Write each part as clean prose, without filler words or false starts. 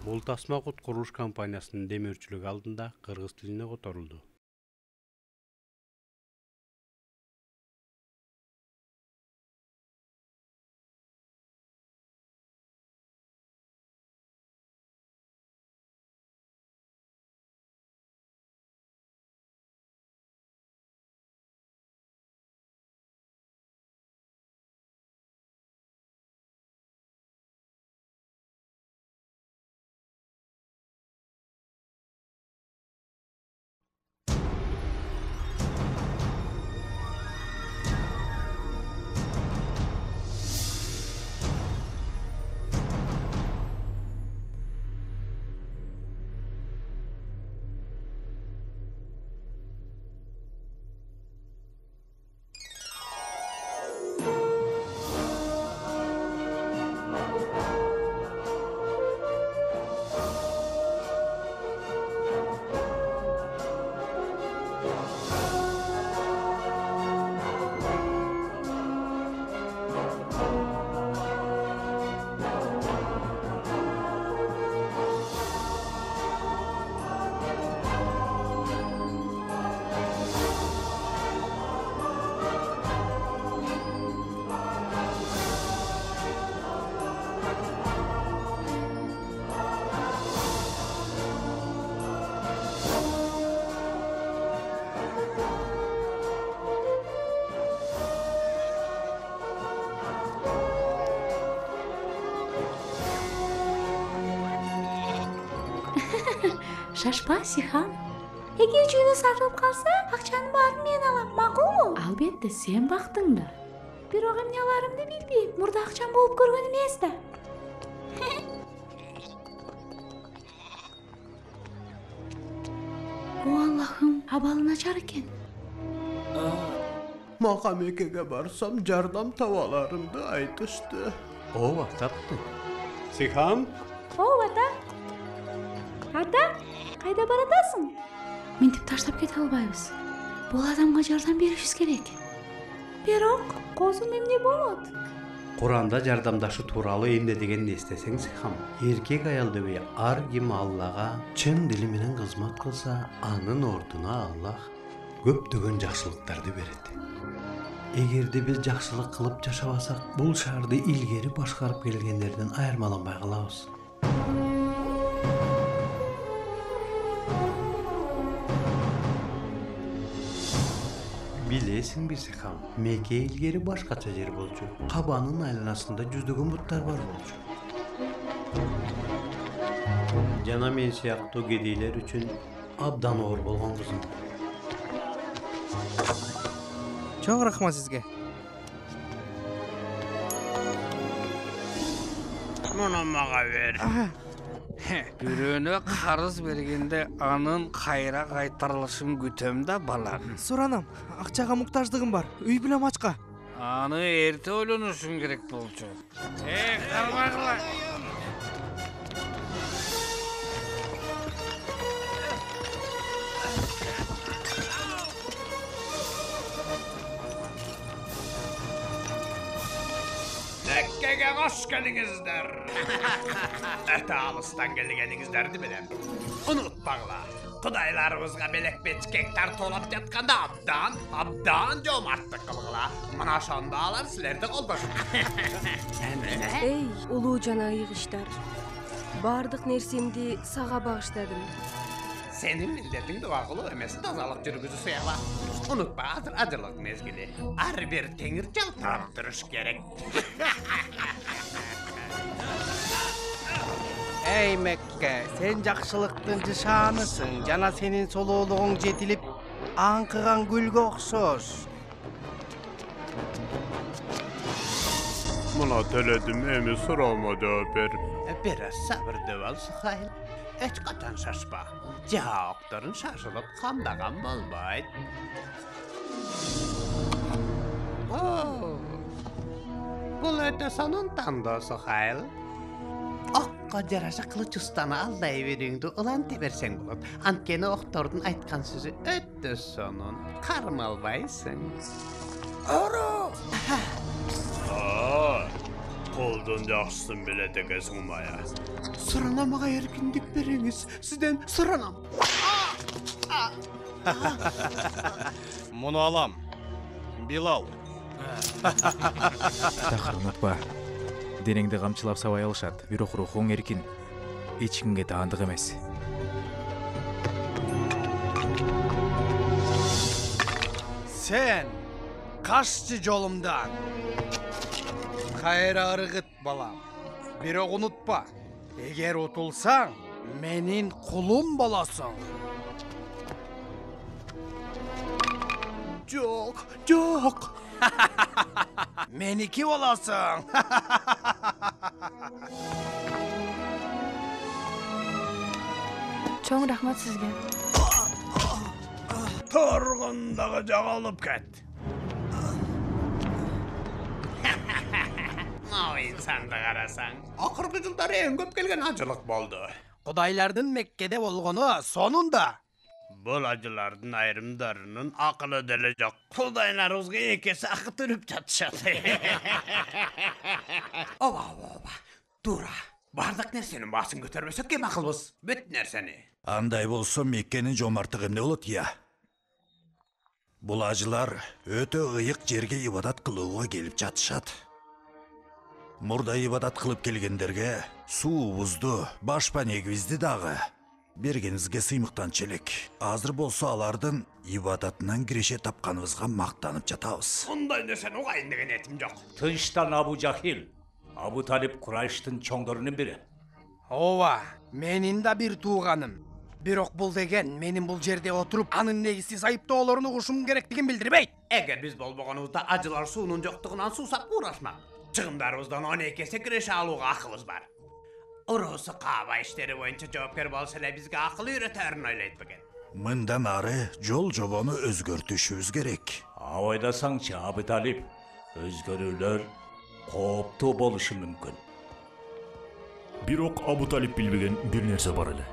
Бул тасма куткаруш компаниясынын демөөрчүлүгү алдында кыргыз тилине которулду. Şaşpa Sihan. Eğer cüyünü sarılıp kalsa, akçanın barını men alam, maqul mu? Albatta, sen baktın da. Bir o emnyalarımda bildim, burada akçan bolup görgön emes da. O Allah'ım, abalın açar eken. Makameke'ge barsam jardam tavalarımdı aytıştı. O vaktattı. Sihan? O ata. Ata, kayda baradasın? Mintip taşlap kete albayız. Bol adamga jardam berişiz gerek. Berok, kozum emne bolot. Kur'anda jardamdaşı turalı emne degeni estesең Sihan. Erkek ayaldı ve ar kim Allah'a çın dili menen kızmat kılsa, anın orduna Allah köptөгөн жақсылыктарды берет. Эгерде биз жақсылык кылып жашабасак, бул шаарды илгери башкарып келгендерден айырмаланбай калабыз. Bilesin bir Sihan, Mekke ilgeri başkaça yer bolчу. Kabanın aylanasında жүздөгөн буттар бар болчу. Жана мен сыяктуу кедейлер үчүн абдан оор болгон кызым. Çok rahmat sizge. Bunu mağa ver. Bürüne karız bergende anın kayra kaytarılışın gütemde balan. Suranam, akçaga muhtaçlığım var. Üy bilem açka. Anı erte oylunuşun gerek bolçu. Kalmakla. Mekke'ge hoş geldinizler. Öte alıstan gelgenizlerdi bilem. Unutmağla. Kudaylarımızga belek beçkek tartolap yatkanda abdan jomarttık kılgıla. Mana şanda alar sizler de koldaşın. Ey, ulu jana yığışlar. Bardık nersemdi sağa bağışladım. Senin milletin duakılı emesi tazalık жүрgüzü suyala. Unutma acılık mezgili. Ar bir tengir çaltırıp duruş gerek. Ey Mekke, sen jakşılıktın jışanısın. Jana senin soluğuluğun jetilip ankıgan gülge okşoş. Muna teledim emi sorama cevap ver. Biraz sabırdı ol Suhayl. Hiç kaçan şaşma. Cevapların şaşılıp kandagan bolmayt. Bul öte sonun tandı Suhayl. Okka jarasa kılıç ustana aldayıverýüňdi, ulan tebersen bolat. Antkeni oktordun aytkan sözü ötte sonun. Karmalbaysın. Kol Boldan жақсысын біледі екенсің Мая. Sıranamağa erkinlik beriniz. Sizden sıranam. Мұны алам. Билал. Тақыр ұмытпа. Денеңді қамшылап сабай алышады. Бирок рухуң эркин. Ешкімге таандық емес. Sen kaççı jolumdan. Kayra ırgıt balam. Бирок unutpa. Eğer utulsan, menin kulum bolasın. Çok, çok. Meniki bolasın. Çoğun rahmat sizge. Torğundağı жағалып кет. O insanda qarasan. Akırkı yılları en köp kelgen acılık boldu. Kudaylardın Mekke'de bolgonu sonunda. Бұл acılardın ayrımlarının akıllı delecek. Kudaylarımızga ekesi akı türüp çatışadı. Ova. Dura. Bardak nersenin basın götürmesek kim akılbız? Büt nerseni. Андай болсо Меккенин жомарттыгы эмне болот я? Бул ажылар өтө ыйык жерге ибадат кылууга келип жатышат. Мурда ибадат кылып келгендерге суубузду, башпа негибизди дагы бергенибизге сыймыктанчу элек. Азыр болсо алардын ибадатынан киреше тапканыбызга мактанып жатабыз. Bunday nersen oğayın degen etim yok. Tınçtan Abu Cahil, Abu Talip Kurayş'tın çoңдорунун biri. Ова, менин да бир тууганым. Бирок бул деген менин бул жерде отуруп анын негизсиз айыптоолорун угушум керектигин билдирбейт. Eğer biz bolboğanımızda acılar suunun yoktuğundan susap uğraşmak. Çıgımlarımızdan 12 kireşe alığa akılız var. Urusu qaba işleri boyunca cevapkar bolsa bizge akıl üreterin oylayt bugün. Мындан ары жол жобону өзгөртүшүбүз керек. Абайдасаңчы Abu Talip, өзгөрүүлөр кооптуу болушу мүмкүн. Бирок Абу Талип билбеген бир нерсе бар эле.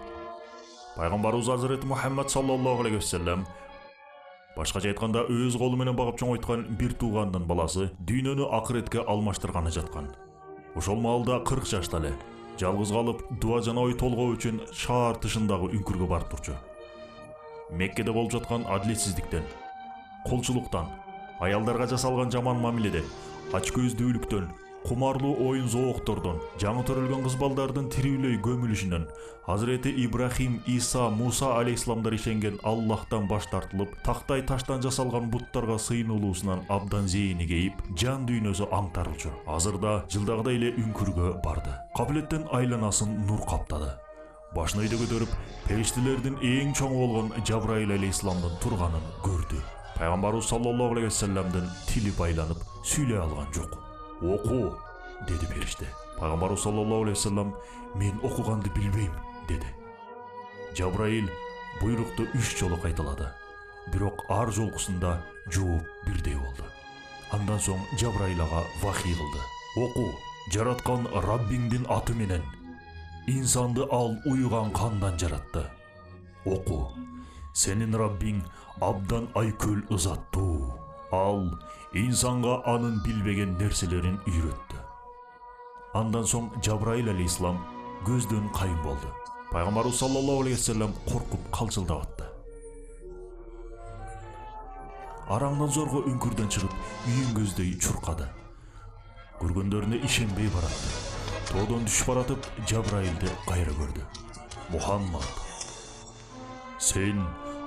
Пайгамбарыбыз Азырети Мухаммад саллаллаху алейхи вассалам башкача айтканда өз колу менен багып чоңойткан бир туугандын баласы дүйнөнү акыретке алмаштырганы жаткан. Ошол маалда 40 жашта эле жалгыз калып дуа жана ой толгоо үчүн шаар тышындагы үңкүргө барып турчу. Меккеде болуп жаткан адилетсиздиктен, колчулуктан, аялдарга жасалган жаман мамиледен, ачкөздүүлүктөн, кумарлуу оюн зооктордон, жаңы төрөлгөн кыз балдардын тирүүлөй көмүлүшүнөн, Hazreti Ibrahim, İsa, Musa aleyhisselamдар ишенген Аллахтан баш тартылып, тактай таштан жасалган буттарга сыйынуулуусунан абдан зейини кейип, жан дүйнөсү аңтарылчу. Азырда жылдагыдай эле үңкүргө барды. Кабилеттен айланасын нур каптады. Башын өйдө көтөрүп, периштелердин эң чоңу болгон Жабраил алейхисаламдын турганын көрдү. Пайгамбарыбыз саллаллаху алейхи вассаламдын тили байланып, сүйлөй алган жок. Оку, dedi периште. Пайгамбарыбыз саллаллаху алейхи вассалам, мен окуганды билбейм, dedi. Жабраил буйрукту 3 жолу кайталады. Бирок ар жолкусунда жооп бирдей болду. Андан соң Жабраил ага вахий кылды. Оку, жараткан Раббиңдин аты менен. İnsandı al uyugan kandan жаратты. Oku, senin Rabbin abdan ayköl ızattı. Al, insanga anın bilbegen nerselerin үйröttü. Andan soң Жабраил алейхисалам көздөн кайын болду. Пайгамбарыбыз саллаллаху алейхи вассалам коркуп калчылдап атты. Араңдан зорго үңкүрдөн чыгып, үйүн көздөй чуркады. Көргөндөрүнө ишенбей баратты. Тоодон түшүп баратып, Жабраилди кайра көрдү. Мухаммад, сен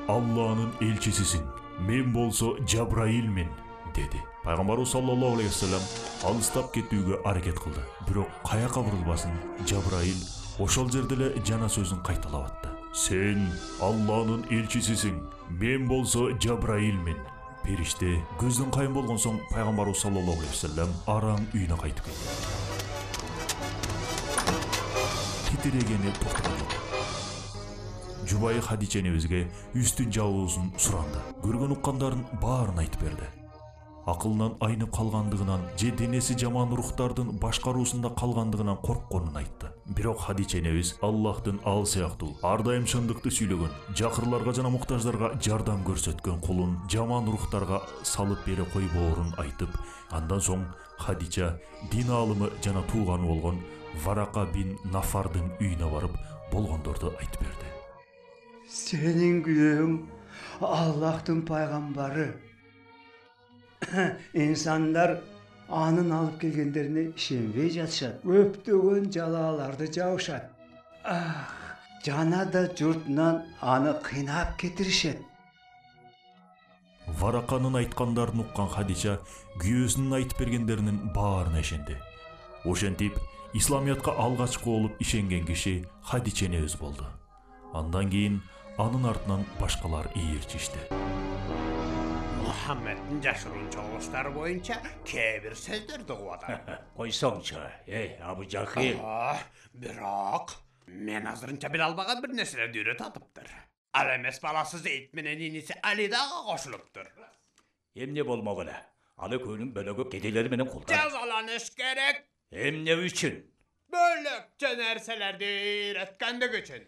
Алланын элчисисиң, мен болсо Жабраилмин, dedi. Пайгамбарыбыз саллаллаху алейхи вассалам алыстап кетүүгө аракет кылды. Бирок каяка бурулбасын, Жабраил ошол жерде эле жана сөзүн кайталап атты. Сен Алланын элчисисиң, мен болсо Жабраилмин. Периште көздөн кайын болгон соң Пайгамбарыбыз саллаллаху алейхи вассалам араң үйүнө кайтып кетти. Титирегени токтоду. Жубайы Хадиче энебизге үстүн жабуусун суранды. Көргөн уккандарын баарын айтып берди. акылынан айнып калгандыгынан же денеси жаман рухтардын башкаруусунда калгандыгынан коркконун айтты. Бирок Хадича энебиз Аллахтын ал сыяктуу ар дайым чындыкты сүйлөгөн, жакырларга жана муктаждарга жардам көрсөткөн кулун жаман рухтарга салып бере койбоорун айтып, андан соң Хадича дин алымы жана тууганы болгон Варака бин Нафардын үйүнө барып, болгондорду айтып берди. Senin kuyum Allah'ın peygamberı. İnsanlar anın alıp gelgenlerini işenbey jatışat. Öptüğün jalalarda jauşat. Ah, jana da jurtунан anı kıynap getirişet. Вараканын айткандарын уккан Хадича күйөөсүнүн айтып бергендеринин баарына ишенди. Ошентип, исламиятка алгачкы болуп ишенген киши Хадича энебиз болду. Андан кийин анын артынан башкалар ээрчишти. Muhammed'in жашыруун чогулуштары боюнча кээ бир сөздөрдү угуп атам. Койсоңчу, Абу Жахил. Бирок мен азырынча биле албаган бир нерселерди үйрөтүп атыптыр. Ал эмес баласы Зейд менен иниси Али дагы кошулуптур. Эмне болмок эле? Аны көөнүн бөлөгө кедейлери менен кулдар. Жазаланыш керек. Эмне үчүн? Бөлөкчө нерселерди үйрөткөндүк үчүн.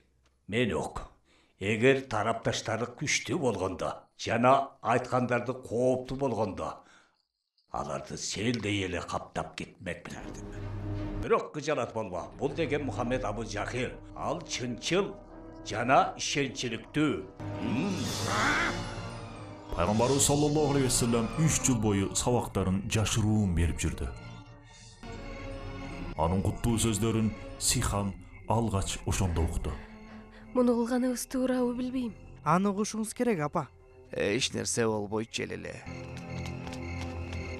Мен ок. Эгер тарапташтары күчтүү болгондо жана айткандарды кооптуу болгондо аларды селдей эле каптап кетмек билердим. Бирок кыжалат болма. Бул деген Мухаммед Абу Жахил. Ал чынчыл жана ишенчиликтүү. Пайгамбарыбыз саллаллаху алейхи вассалам 3 жыл бою сабактарын жашыруун берип жүрдү. Анын куттуу сөздөрүн Сихам алгач ошондо укту. Муну кылганыбыз туурабы билбейм. Аны угушуңуз керек, апа. Эч нерсе болбойт эле.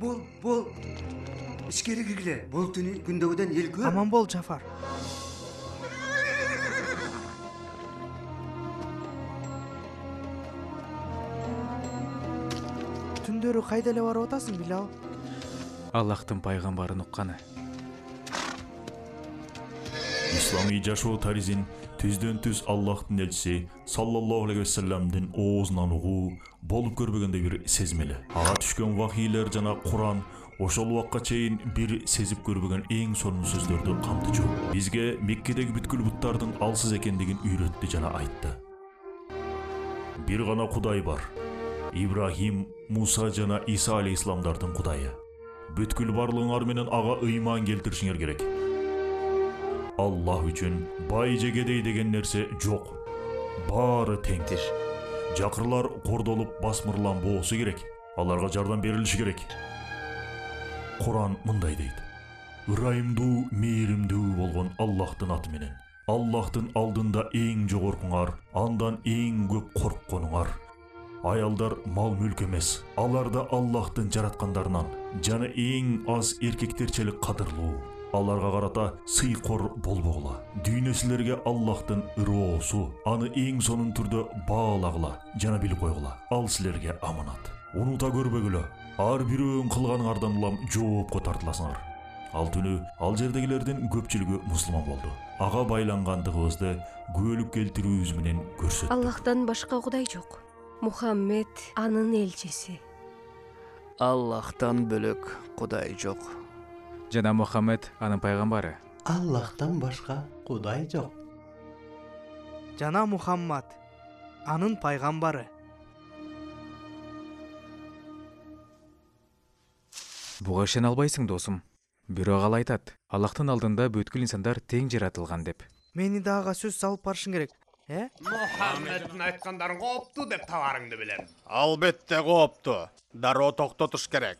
Bul. İçkeri girgile. Bul tünü gündөгүдөн ел көп. Аман бол, Жафар. Түндөрү кайда эле барып атасың, Билал? Аллахтын пайгамбарын укканы. Исламий жашоо таризин түздөн-түз Аллахтын элчиси саллаллаху алейхи вассаламдын оозунан угуу болуп көрбөгөндөй бир сезмели. Ага түшкөн вахийлер жана Куран ошол убакка чейин бир сезип көрбөгөн эң сонун сөздөрдү камтычу. Бизге Меккедеги бүткүл буттардын алсыз экендигин үйрөттү жана айтты. Бир гана Кудай бар. Ибрахим, Муса жана Иса алейхисаламдардын Кудайы. Бүткүл барлыгыңар менен ага ыйман келтиришиңер керек. Аллах үчүн бай же кедей деген нерсе жок. Баары теңдир. Жакырлар кордолуп басмырланбоосу керек. Аларга жардам берилиши керек. Куран мындай дейт. Ырайымдуу, мээримдүү болгон Аллахтын аты менен. Аллахтын алдында эң жогоркуңар, андан эң көп коркконуңар. Аялдар мал мүлк эмес. Аларда Аллахтын жараткандарынан жана эң аз эркектерчелик кадырлуу. Аларга карата сыйкор болбогула. Дүйнөсүлөргө Аллахтын ыроосу, аны эң сонун түрдө баалагыла жана билип койгула. Ал силерге аманат. Унута көрбөгүлө. Ар бирөөң кылганыңардан улам жоопко тартыласыңар. Ал түнү ал жердегилердин көпчүлүгү мусулман болду. Ага байлангандыгыбызды күбөлүк келтирүүбүз менен көрсөттүк. Аллахтан башка Кудай жок. Мухаммед анын элчиси. Аллахтан бөлөк Кудай жок. Жана Мухаммед анын пайгамбары. Allah'tan başka Kuday yok. Жана Мухаммад анын пайгамбары. Буга ишене албайсың, досум. Бирок ал айтат, Аллахтын алдында бүткүл инсандар тең жаратылган деп. Мени дагы сөз салып барышың керек, Muhammed'in айткандарын кооптуу деп табарыңды билем. Албетте кооптуу. Дароо токтотуш керек.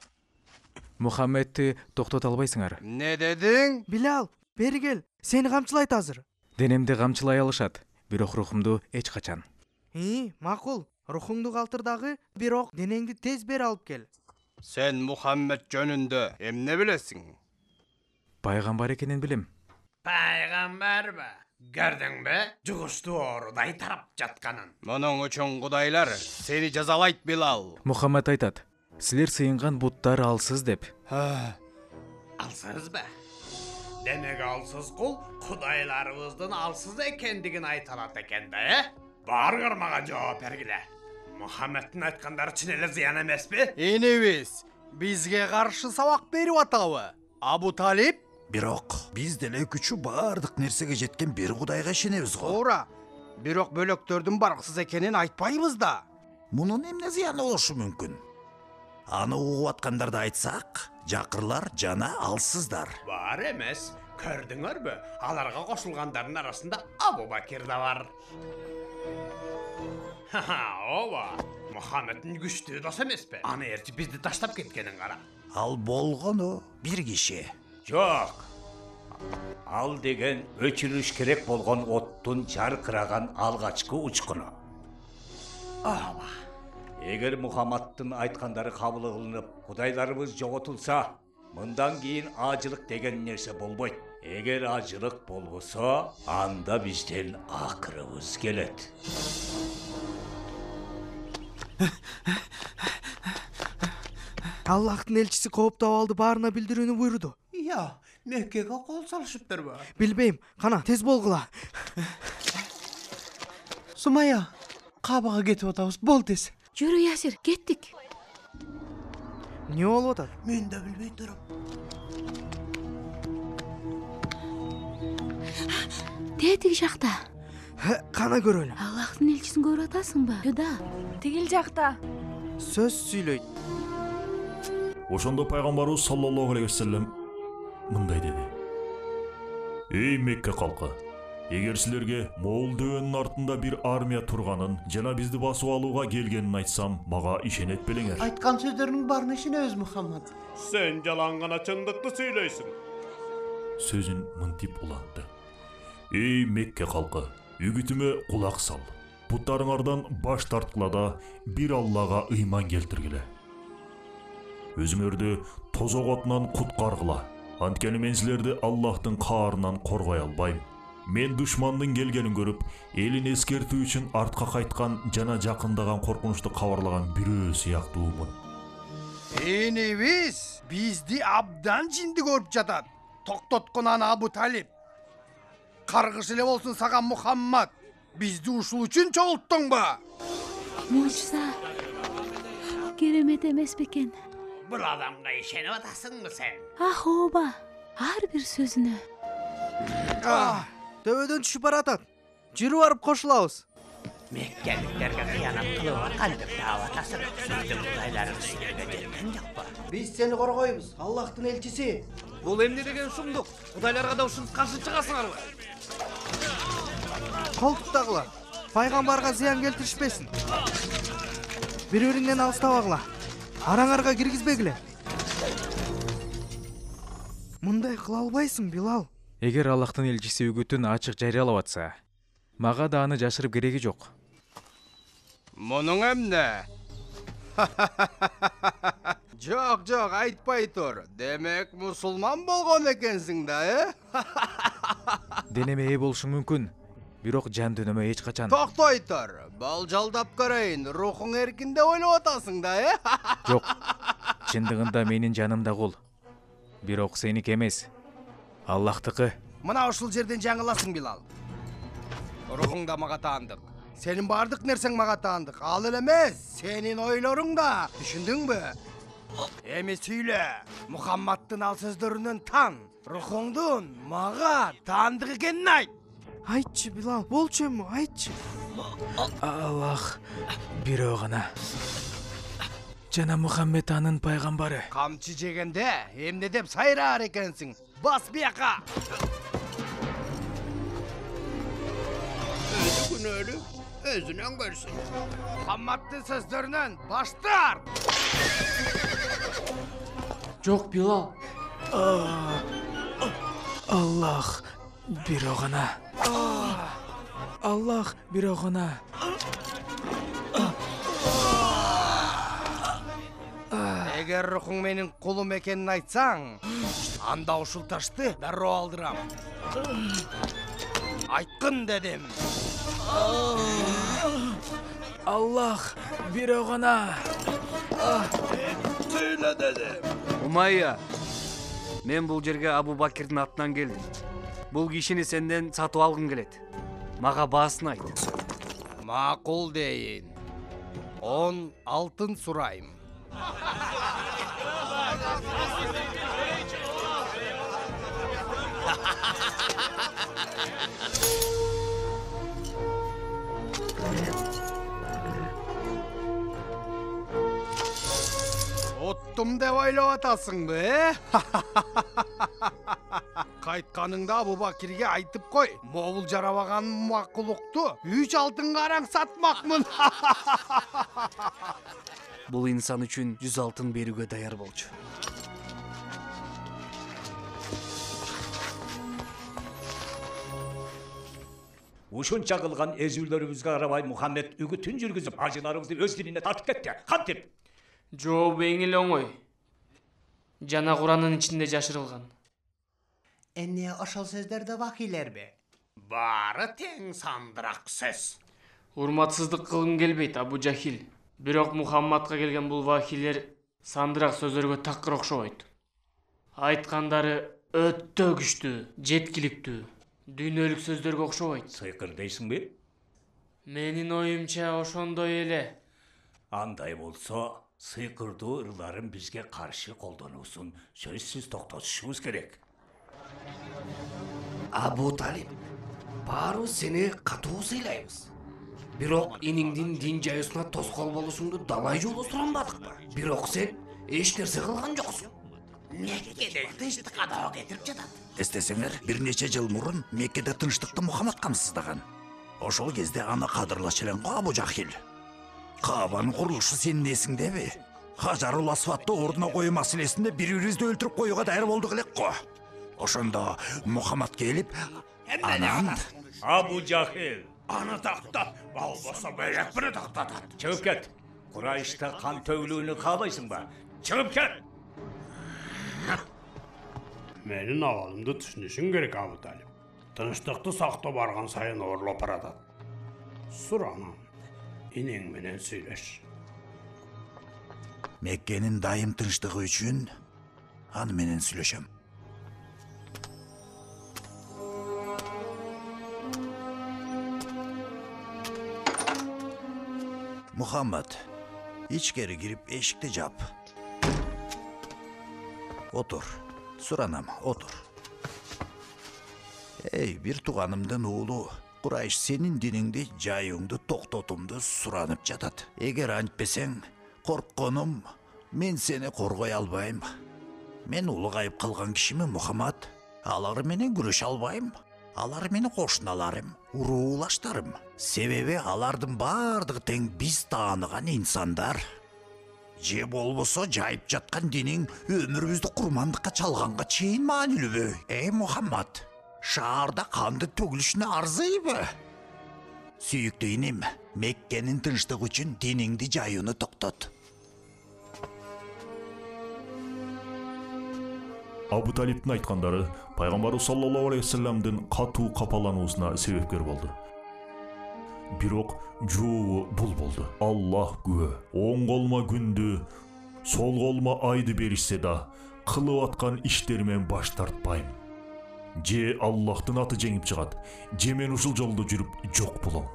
Мухаммедти токтото албайсыңар. Не дедиң? Билал, бери кел. Сени камчылайт азыр. Денемди камчылай алышат, бирок рухумду эч качан. Макул. Рухуңду калтырдагы, бирок денеңди тез бери алып кел. Сен Мухаммед жөнүндө эмне билесиң? Пайгамбар экенин билем. Пайгамбар ба? Көрдүң бе? Жугуштуу оорудай тарап жатканын. Мунун үчүн Кудайлар сени жазалайт, Билал. Мухаммед айтат, силер сыйынган буттар алсыз деп. Алсыз ба? Демек алсыз кул Кудайларыбыздын алсыз экендигин айта алат экен да, Барыңар мага жооп бергиле. Мухаммеддин айткандары чын эле зыян эмеспи? Инибиз, бизге каршы сабак берип атабы? Абу Талип? Бирок биз деле күчү бардык нерсеге жеткен бир Кудайга ишенебиз го. Туура. Бирок бөлөктөрдүн барксыз экенин айтпайбыз да. Мунун эмне зыяны болушу мүмкүн? Аны угуп аткандарды айтсак, жакырлар жана алсыздар. Бар эмес. Көрдүңөрбү? Аларга кошулгандардын арасында Абу Бакир да бар. Ооба. Мухаммеддин күчтүү дос эмеспи? Аны эртип бизди таштап кеткенин кара. Ал болгону бир киши. Жок. Ал деген өчүрүш керек болгон оттун жаркыраган алгачкы учкуну. Ооба. Эгер Мухаммадтын айткандары кабыл кылынып, кудайларыбыз жоготулса, мындан кийин ажылык деген нерсе болбойт. Эгер ажылык болбосо, анда бизден акырыбыз келет. Аллахтын элчиси кооптуу абалды баарына билдирүүнү буйруду. Я, Меккеге кол салышыптырбы? Билбейм, кана тез болгула. Сумая, кабага кетип атабыз, бол тез. Жүрү Ясир, кеттик. Эмне болуп атат? Мен да билбей турам. Тетиги жакта. Кана көрөлү. Аллахтын элчисин көрүп атасыңбы? Жада. Тигил жакта. Сөз сүйлөйт. Ошондо пайгамбарыбыз саллаллаху алейхи вассалам мындай деди: Эй Мекке калкы, эгер силерге Моул дөөнүн артында бир армия турганын жана бизди басып алууга келгенин айтсам, мага ишенет белеңер. Айткан сөздөрүнүн баарына ишенебиз, Мухаммад. Сен жалаң гана чындыкты сүйлөйсүң. Сөзүн мынтип улантты: Эй Мекке калкы, үгүтүмө кулак сал. Буттарыңардан баш тарткыла да бир Аллага ыйман келтиргиле. Өзүңөрдү тозок отунан куткаргыла. Анткени мен силерди Аллахтын каарынан коргой албайм. Мен душмандын келгенин көрүп, элин эскертүү үчүн артка кайткан жана жакындаган коркунучту кабарлаган бирөө сыяктуумун. Энебиз бизди абдан жинди көрүп жатат. Токтоткон аны Абу Талип. Каргыш эле болсун сага Мухаммад. Бизди ушул үчүн чогулттуңбу? Мужса. Керемет эмес бекен. Бул адамга ишенип атасыңбы сен? Ооба. Ар бир сөзүнө. Төбөдөн түшүп баратат. Жүрүп барып кошулабыз. Меккеликтерге кыянат кылып кантип таап атасың? Биздин кудайларыбыз силерге жеткен жокпу? Биз сени коргойбуз, Аллахтын элчиси. Бул эмне деген шумдук? Кудайларга да ушунтип каршы чыгасыңарбы? Колтуктагыла. Пайгамбарга зыян келтиришпесин. Бири-бириңден алыстабагыла. Араңарга киргизбегиле. Мындай кыла албайсың, Билал. Эгер Аллахтын элчиси үгүтүн ачык жарыялап атса, мага да аны жашырып кереги жок. Мунуң эмне? Жок, айтпай тур. Демек, мусулман болгон экенсиң да, Денеме ээ болушуң мүмкүн, бирок жан дүйнөмө эч качан. Токтой тур. Болжолдоп көрөйүн, рухуң эркинде ойлоп атасың да, Жок. Чындыгында менин жаным да кул. Бирок сеники эмес. Аллахтыкы. Мына ушул жерден жаңыласың, Билал. Рухуң да мага таандык. Сенин бардык нерсең мага таандык. Ал эле эмес, сенин ойлоруң да. Түшүндүңбү? Эми сүйлө. Мухаммадтын ал сөздөрүнөн тан. Рухуңдун мага таандык экенин айт. Айтчы, Билал, болчу эми, айтчы. Аллах бирөө гана. Жана Мухаммед анын пайгамбары. Камчы жегенде эмне деп сайраар экенсиң? Бас бияка. Өзү күнөөлүү, өзүнөн көрсүн. Мухаммадтын сөздөрүнөн баш тарт. Жок, Билал. Аллах бирөө гана. Аллах бирөө гана. Эгер рухуң менин кулум экенин айтсаң, анда ушул ташты дароо алдырам. Айткын дедим. Аллах бирөө гана. Сүйлө дедим. Умайя, мен бул жерге Абу Бакирдин атынан келдим. Бул кишини сенден сатып алгым келет. Мага баасын айт. Макул дейин. 10 алтын сурайм. Оттум деп ойлап атасың бе? Кайтканыңда Абубакирге айтып кой. Моғул жарабаган макулукту 3 алтын караң сатмакмын. Бул инсан үчүн 100 алтын берүүгө даяр болчу. Ушунча кылган эзүүлөрүбүзгө карабай Мухаммед үгүтүн жүргүзүп ажыларыбызды өз динине тартып кетти. Кантип? Жообу эң эле оңой. Жана Куранын ичинде жашырылган. Эмне ошол сөздөрдө вакилерби? Бары тең сандырак сөз. Урматсыздык кылгым келбейт, Абу Жахил. Бирок Мухаммадка келген бул вакилер сандырак сөздөргө такыр окшобойт. Айткандары өтө күчтүү, жеткиликтүү, дүйнөлүк сөздөргө окшобойт. Сыйкыр дейсиңби? Менин оюмча ошондой эле. Андай болсо, сыйкырдуу ырларын бизге каршы колдонуусун сөзсүз токтотушубуз керек. Абу Талип, баарыбыз сени катуу сыйлайбыз. Бирок иниңдин дин жайысына тоскоол болушуңду далай жолу суранбадыкпы? Бирок сен эч нерсе кылган жоксуң. Меккеде тынчтыкка доо кетирип жатат. Эстесеңер, бир нече жыл мурун Меккеде тынчтыкты Мухаммад камсыздаган. Ошол кезде аны кадырлач элең го Абу Жахил. Каабанын курулушу сенин эсиңдеби? Хажарул Асватты ордуна коюу маселесинде бири-бирибизди өлтүрүп коюуга даяр болдук элек го. Ошондо Мухаммад келип, анан Абу Жахил, аны тактат, болбосо бөлөк бири тактатат. Чыгып кет. Курайышта кан төгүлүүнү каалайсыңбы? Чыгып кет. Менин абалымды түшүнүшүң керек, Абу Талип. Тынчтыкты сактоо барган сайын орлоп баратат. Суранам, инең менен сүйлөш. Меккенин дайым тынчтыгы үчүн аны менен сүйлөшөм. Мухаммад, ичкери кирип эшикти жап. Отур, суранам, отур. Эй, бир тууганымдын уулу, Курайш сенин диниңди жайыңды токтотумду суранып жатат. Эгер антпесең, коркконум, мен сени коргой албайм. Мен улугайып калган кишиmin Мухаммад. Алар менен күрөшө албайм. Алар менин кошуналарым, уруулаштарым. Себеби алардын бардыгы тең биз тааныган инсандар. Же болбосо жайып жаткан диниң өмүрүбүздү курмандыкка чалганга чейин маанилүүбү? Эй Мухаммад, шаарда канды төгүлүшүнө арзыйбы? Сүйүктүү иним, Меккенин тынчтыгы үчүн диниңди жаюуну токтот. Абу Талиптин айткандары пайгамбарыбыз саллаллаху алейхи вассаламдын катуу капалануусуна себепкер болду. Бирок жообу бул болду. Аллах күбө. Оң колума күндү, сол колума айды беришсе да, кылып аткан иштеримен баш тартпайм. Же Аллахтын аты жеңип чыгат, же мен ушул жолдо жүрүп жок болом.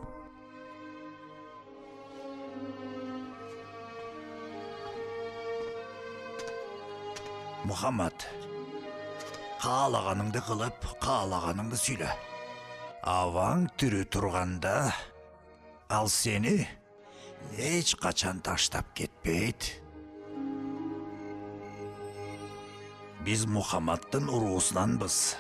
Мухаммад, каалаганыңды кылып, каалаганыңды сүйлө. Аваң тирүү турганда, ал сени эч качан таштап кетпейт. Биз Мухаммадтын уруусунанбыз.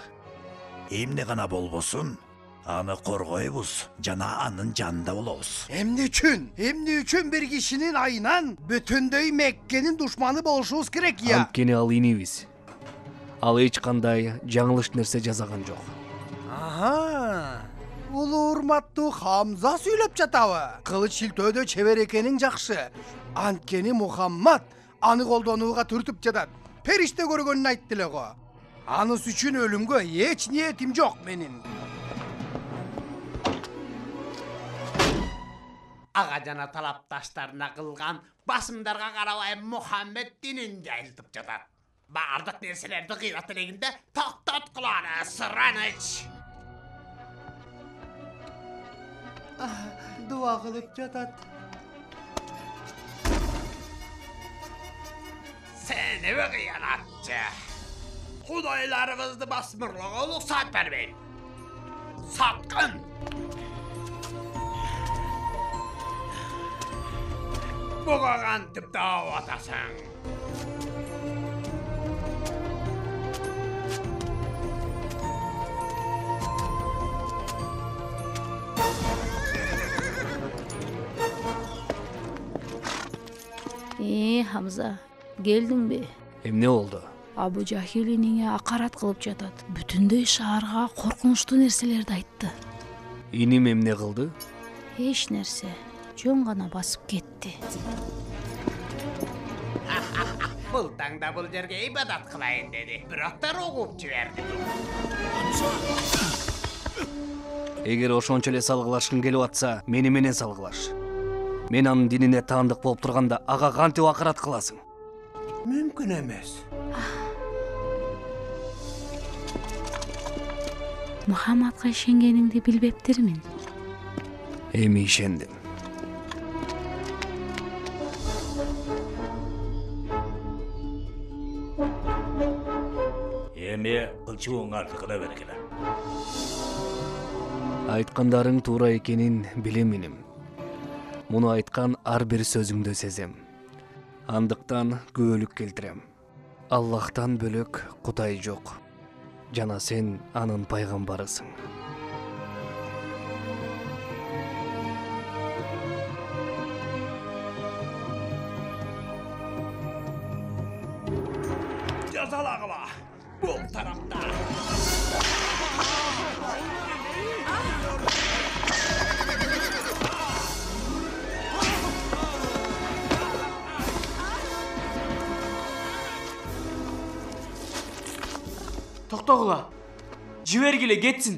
Эмне гана болбосун, аны коргойбуз, жана анын жанында болобуз. Эмне үчүн бир кишинин айынан бүтүндөй Меккенин душманы болушубуз керек я? Анткени ал инибиз. Ал эч кандай жаңылыш нерсе жасаган жок. Улуу урматтуу Хамза сүйлөп жатабы? Кылыч шилтөөдө чебер экениң жакшы. Анткени Мухаммад аны колдонууга түртүп жатат. Периште көргөнүн айтты эле го. Аныс үчүн өлүмгө эч ниетим жок менин. Ага жана талапташтарына кылган басымдарга карабай Мухаммед динин жайылтып жатат. Бардык нерселерди кыйрат элегинде токтот куланы, Сұраныч. Дуа кылып жатат. Seni mi kıyanatçı? Kudaylarımızdı basmırlığa ruhsat vermeyin. Satkın! Bu kağantıp davatasın. Hamza, geldin be? Эмне болду? Abu Jahil inine akarat kılıp jatat. Bütünдөй шаарга коркунучтуу нерселерди айтты. Иним эмне кылды? Эч нерсе. Жөн гана басып кетти. Бұл таңда бұл жерге ибадат кылайын деди. Бирок угуп жиберди. Эгер ошончо эле салгылашкың келип атса, мени менен салгылаш. Мен анын динине таандык болуп турганда ага кантип акырат кыласың? Мүмкүн эмес. Мухаммадка ишенгениңди билбептирмин. Эми ишендим. Эми кылчуңарды кыла бергиле. Айткандарың туура экенин билем иним. Муну айткан ар бир сөзүңдү сезем. Андыктан күбөлүк келтирем. Аллахтан бөлөк Кудай жок. Жана сен анын пайгамбарысың. Жазалағыла! Бұл тарапта! Токтогула. Жибергиле кетсин.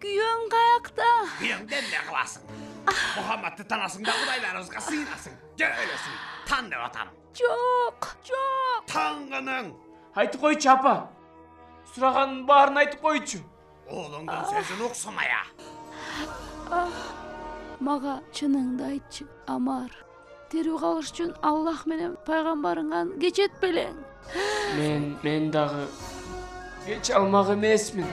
Күйөөң каякта? Күйөөңден не кыласың? Мухаммадты танасың да кудайларыбызга сыйынасың. Жөөлөсүң. Тан деп атам. Жок. Таңгының. Айтып койчу апа. Сураганын баарын айтып койчу. Оолуңдун сөзүн уксумая. Мага чыныңды айтчы, Амар. Тирүү калыш үчүн Аллах менен пайгамбарыңан кечет белең. Мен дагы кеч алмак эмесмин.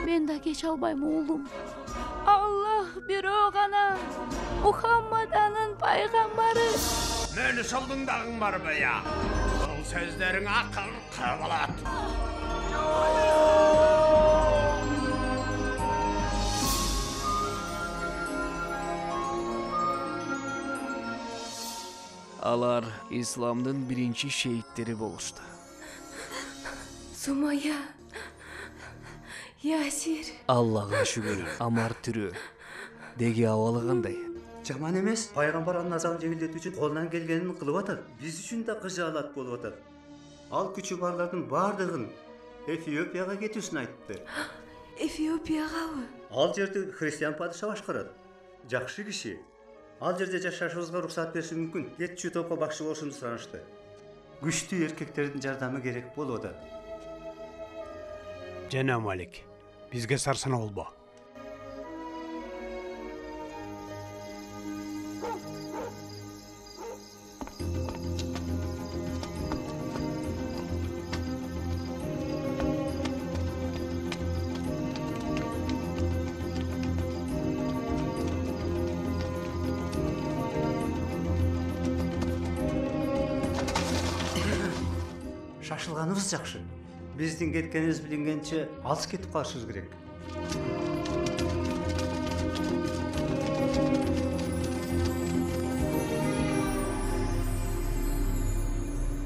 Мен да кеч албайм уулум. Аллах бирөө гана. Мухаммад анын пайгамбары. Мени шылдыңдагың барбы я? Бул сөздөрүң акыл кабылат. Алар исламдын биринчи шейиттери болушту. Сумая, Ясир. Аллага шүгүр, Амар тирүү. Деги абалы кандай? Жаман эмес. Пайгамбар анын азабын жеңилдетүү үчүн колунан келгенин кылып атат. Биз үчүн да кыжаалат болуп атат. Ал күчү барлардын бардыгын Эфиопияга кетүүсүн айтты. Эфиопиягабы? Ал жерди христиан падыша башкарат. Жакшы киши. Ал жерде жашашыбызга уруксат бериши мүмкүн. Кетчү топко бакчы болушумду суранышты. Күчтүү эркектердин жардамы керек болуп атат. Жана Малик, бизге сарсана болбо. Шашылганыбыз жакшы. Биздин кеткенибиз билингенче алыс кетип калышыбыз керек.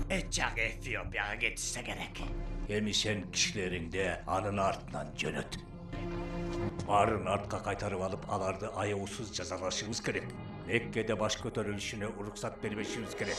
Эчак Эфиопияга кетишсе керек. Эми сен кишилериңди анын артынан жөнөт. Баарын артка кайтарып алып, аларды аябусуз жазалашыбыз керек. Меккеде баш көтөрүлүшүнө уруксат бербешибиз керек.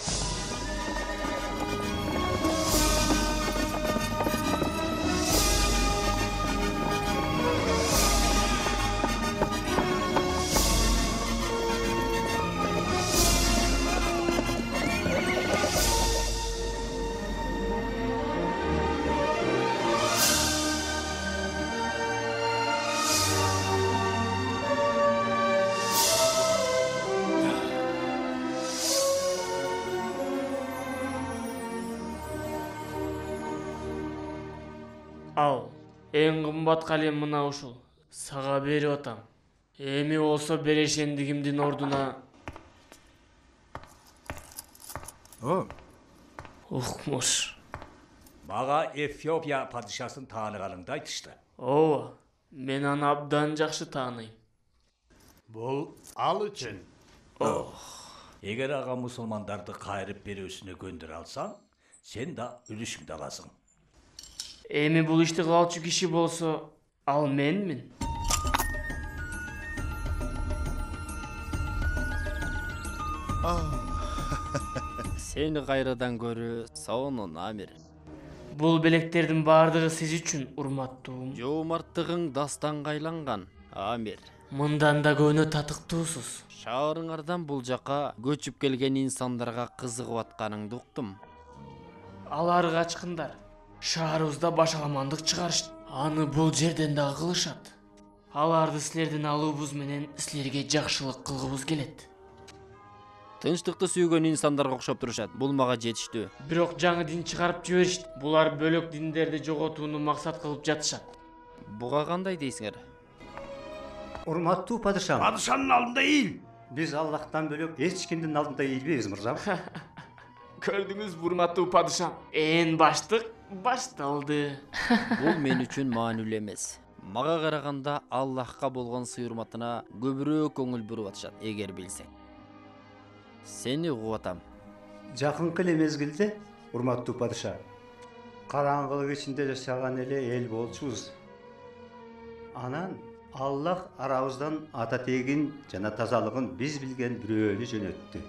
Эң кымбат калем мына ушул. Сага берип атам. Эми болсо берешендигимдин ордуна укмуш. Мага Эфиопия падышасын тааныганыңды айтышты. Ооба, мен аны абдан жакшы тааныйм. Бул ал үчүн. Эгер ага мусулмандарды кайрып берүүсүнө көндүрө алсаң, сен да үлүшүңдү аласың. Эми бул ишти кылчу киши болсо, ал менмин. Сени кайрадан көрүү сонун, Амир. Бул белектердин баардыгы сиз үчүн, урматтуум. Жоомарттыгың дастанга айланган, Амир. Мындан да көөнө татыктуусуз. Шаарыңардан бул жака көчүп келген инсандарга кызыгып атканыңды уктум. Алар качкындар. Шаарыбызда башаламандык чыгарышты. Аны бул жерден да кылышат. Аларды силердин алуубуз менен силерге жакшылык кылгыбыз келет. Тынчтыкты сүйгөн инсандарга окшоп турушат. Бул мага жетиштүү. Бирок жаңы дин чыгарып жиберишти. Булар бөлөк диндерди жоготууну максат кылып жатышат. Буга кандай дейсиңер? Урматтуу падышам. Падышанын алдында ийил. Биз Аллахтан бөлөк эч кимдин алдында ийилбейбиз, мырзам. Көрдүңүз, урматтуу падышам. Ээн баштык башталды. Бул мен үчүн маанилүү эмес. Мага караганда Аллахка болгон сый-урматына көбүрөөк көңүл буруп атышат, эгер билсең. Сени угуп атам. Жакынкы эле мезгилде, урматтуу падыша, караңгылык ичинде жашаган эле эл болчубуз. Анан Аллах арабыздан ата тегин жана тазалыгын биз билген бирөөнү жөнөттү.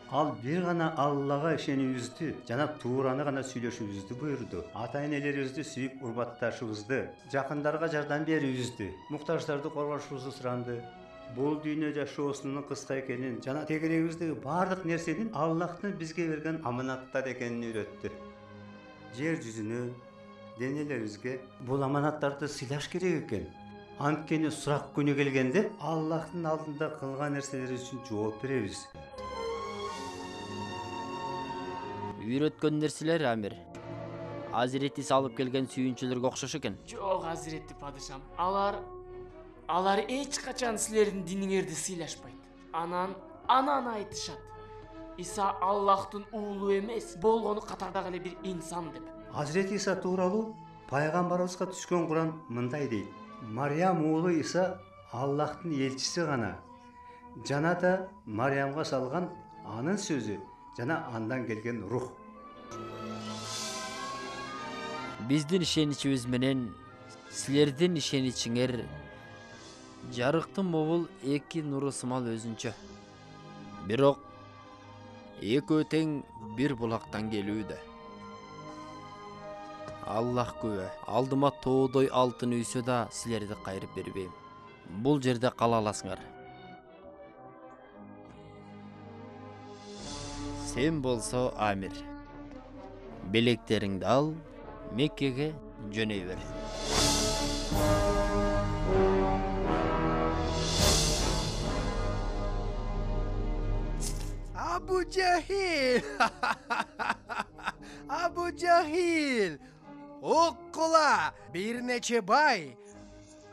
Ал бир гана Аллага ишенүүбүздү жана туураны гана сүйлөшүүбүздү буйруду. Ата-энелерибизди сүйүп урматташыбызды, жакындарга жардам берүүбүздү, муктаждарды коргошубузду суранды. Бул дүйнө жашоосунун кыска экенин жана тегерегибиздеги бардык нерсенин Аллахтын бизге берген аманаттар экенин үйрөттү. Жер жүзүнө, денелерибизге бул аманаттарды сыйлаш керек экен. Анткени сурак күнү келгенде Аллахтын алдында кылган нерселер үчүн жооп беребиз. Үйрөткөн нерселер, Амир. Азиретти салып келген сүйүнчүлөргө окшош экен. Жок, Азиретти падышам. Алар эч качан силердин диниңерди сыйлашпайт. Анан айтышат. Иса Аллахтын уулу эмес, болгону катардагы эле бир инсан деп. Азирети Иса тууралуу пайгамбарыбызга түшкөн Куран мындай дейт: Мариям уулу Иса Аллахтын элчиси гана. Жана да Мариямга салган анын сөзү жана андан келген рух. Биздин ишеничибиз менен силердин ишеничиңер жарыктын могул эки нуру сымал өзүнчө. Бирок экөө тең бир булактан келүүдө. Аллах күбө, алдыма тоодой алтын үйсө да силерди кайрып бербейм. Бул жерде кала аласыңар. Сен болсо, Амир, белектериңди ал, Меккеге жөнөй бер. Абу Жахил! Абу Жахил! Оккула! Бир нече бай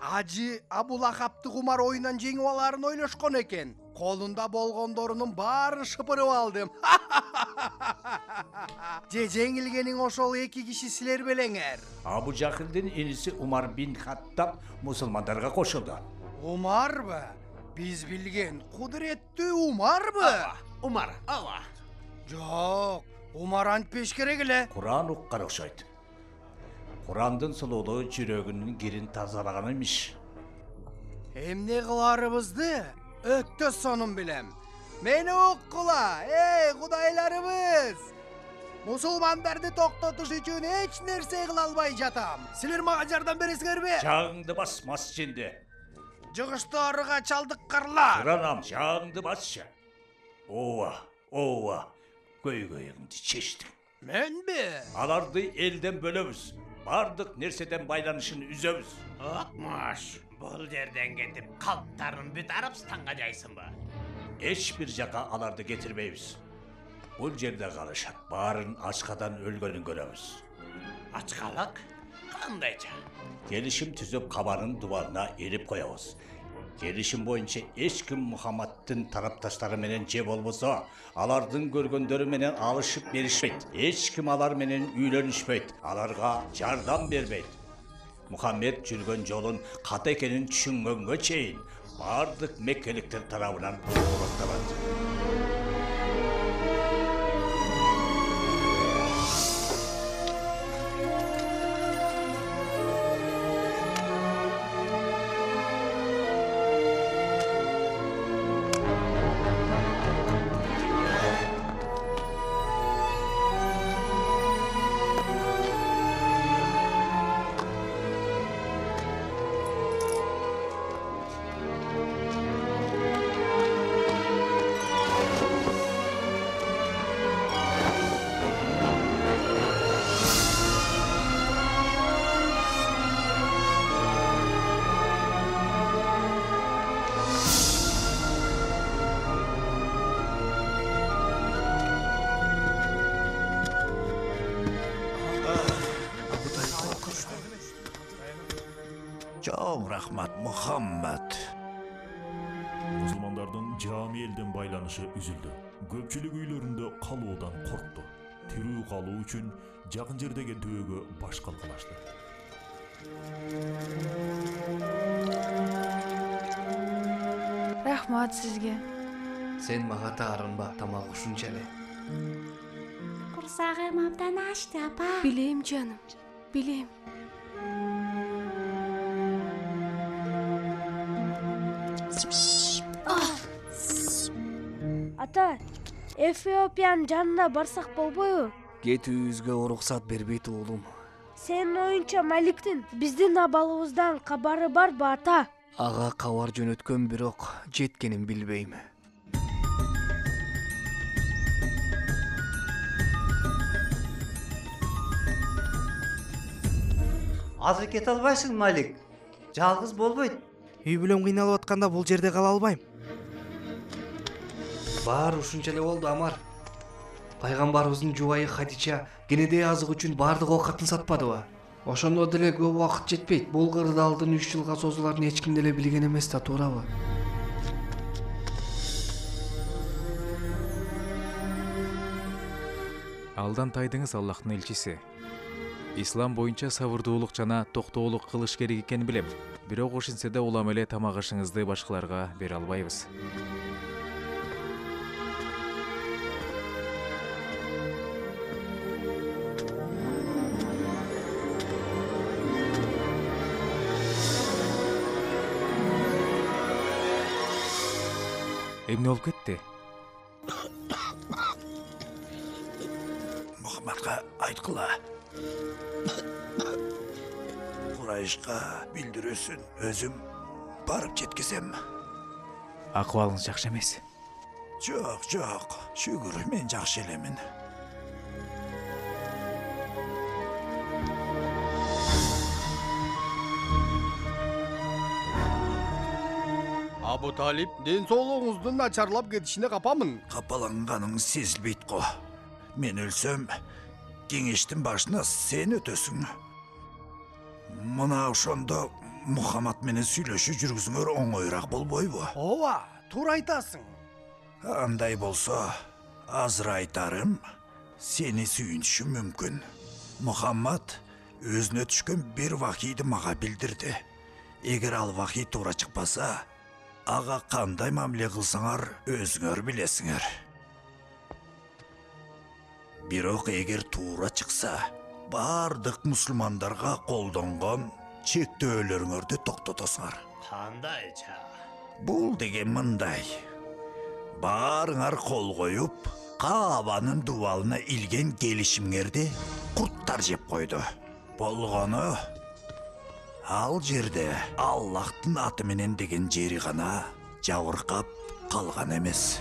Ажы Абу Лахабты кумар оюнан жеңип аларын ойлошкон экен. Колунда болгондорунун баарын шыпырып алдым. Же жеңилгениң ошол эки киши силер белеңер. Абу Жахилдин иниси Умар бин Хаттаб мусулмандарга кошулду. Умарбы? Биз билген кудуреттүү Умарбы? Умар, ава. Жок, Умар антпеш керек эле. Куран уккан окшойт. Курандын сулуулугу жүрөгүнүн кирин тазалаган эмиш. Эмне кыларыбызды өттө сонун билем. Мени уккула, кудайларыбыз. Мусулмандарды токтотуш үчүн эч нерсе кыла албай жатам. Силер мага жардам бересиңерби? Жагыңды бас, мас жинди. Жыгыштарыга чалдыккарлар. Кыранам, жагыңды басчы. Ооба, көйгөйүңдү чечтим. Менби? Аларды элден бөлөбүз. Бардык нерседен байланышын үзөбүз. Окмош, бул жерден кетип калптарын бүт Арабстанга жайсынбы? Эч бир жака аларды кетирбейбиз. Бул жерде калышат. Баарын ачкадан өлгөнүн көрөбүз. Ачкалык? Kandayça? Gelişim tüzüp kabanın duvarına erip koyabız. Gelişim boyunca eç kim Muhammad'ın taraftaşları menen je bolbosa, alardın görgöndörü menen alışıp berişmeyt. Eç kim alar menen üylönüşmeyt. Alarga jardam bermeyt. Muhammed жүргөн жолун ката экенин түшүнгөнгө чейин бардык меккеликтер тарабынан коотталат. Çok rahmat Muhammed. Musulmandardын жами элден байланышы үзүлдү. Көпчүлүк үйлөрүндө калуудан коркту. Тирүү калуу үчүн жакын жердеги дөөгө баш калкалашты. Рахмат сизге. Сен мага таарынба, тамак ушунча эле. Курсагым абдан ачты, апа. Билем жаным, билем. Ата, Эфиопиянын жанына барсак болбойбу? Кетүүбүзгө уруксат бербейт уулум. Сенин оюнча Маликтин биздин абалыбыздан кабары барбы, ата? Ага кабар жөнөткөн, бирок жеткенин билбейм. Азыр кете албайсың, Малик. Жалгыз болбойт. Үй бүлөм кыйналып атканда бул жерде кала албайм. Баары ушунча эле болду, Амар. Пайгамбарыбыздын жубайы Хадича кенедей азык үчүн баардык оокатын сатпадыбы? Ошондо деле көп убакыт жетпейт. Бул кырдаалдын 3 жылга созуларын эч ким деле билген эмес да, туурабы? Алдан тайдыңыз Аллахтын элчиси. Ислам боюнча сабырдуулук жана токтоолук кылыш керек экенин билем. Бирок ошентсе да улам эле тамак ашыңызды башкаларга бере албайбыз. Эмне болуп кетти? Muhammed'e aytkıla. Kurayışqa bildirösүн, özüm barıp jetkizem. Акыбалыңыз жакшы эмес. Жок, шүгүр, мен жакшы элемин. Абу Талип, ден соолугуңуздун начарлап кетишине капамын. Капаланганың сезилбейт го. Мен өлсөм, кеңештин башына сен өтөсүң. Мына ошондо Мухаммад менен сүйлөшүү жүргүзүңөр оңоюраак болбойбу? Ооба, туура айтасың. Андай болсо, азыр айтарым, сени сүйүнүшүм мүмкүн. Мухаммад өзүнө түшкөн бир вахийди мага билдирди. Эгер ал вахий туура чыкпаса, ага кандай мамиле кылсаңар өзүңөр билесиңер. Бирок эгер туура чыкса, бардык мусулмандарга колдонгон чектөөлөрүңөрдү токтотосуңар. Кандайча? Бул деген мындай. Баарыңар кол коюп, Каабанын дубалына илген келишимңерди курттар жеп койду. Болгону ал жерде Аллахтын аты менен деген жери гана жабыркап калган эмес.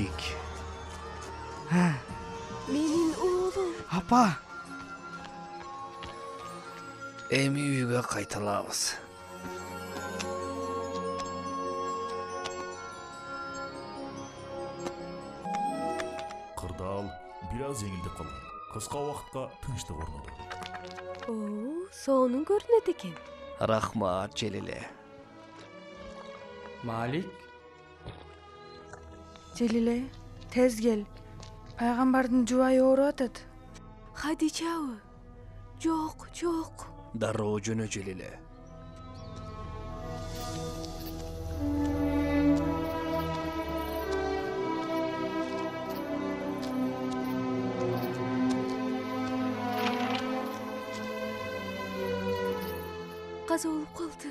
Малик. Менин уулум. Апа. Эми үйгө кайталабыз. Кырдаал бир аз жеңилдеп калган. Кыска убакытка тынчтык орноду. Сонун көрүнөт экен. Рахмат, Желиле. Малик? Желиле, тез кел. Пайгамбардын жубайы ооруп атат. Хадичабы? Жок. Дароо жөнө, Желиле. Каза болуп калды.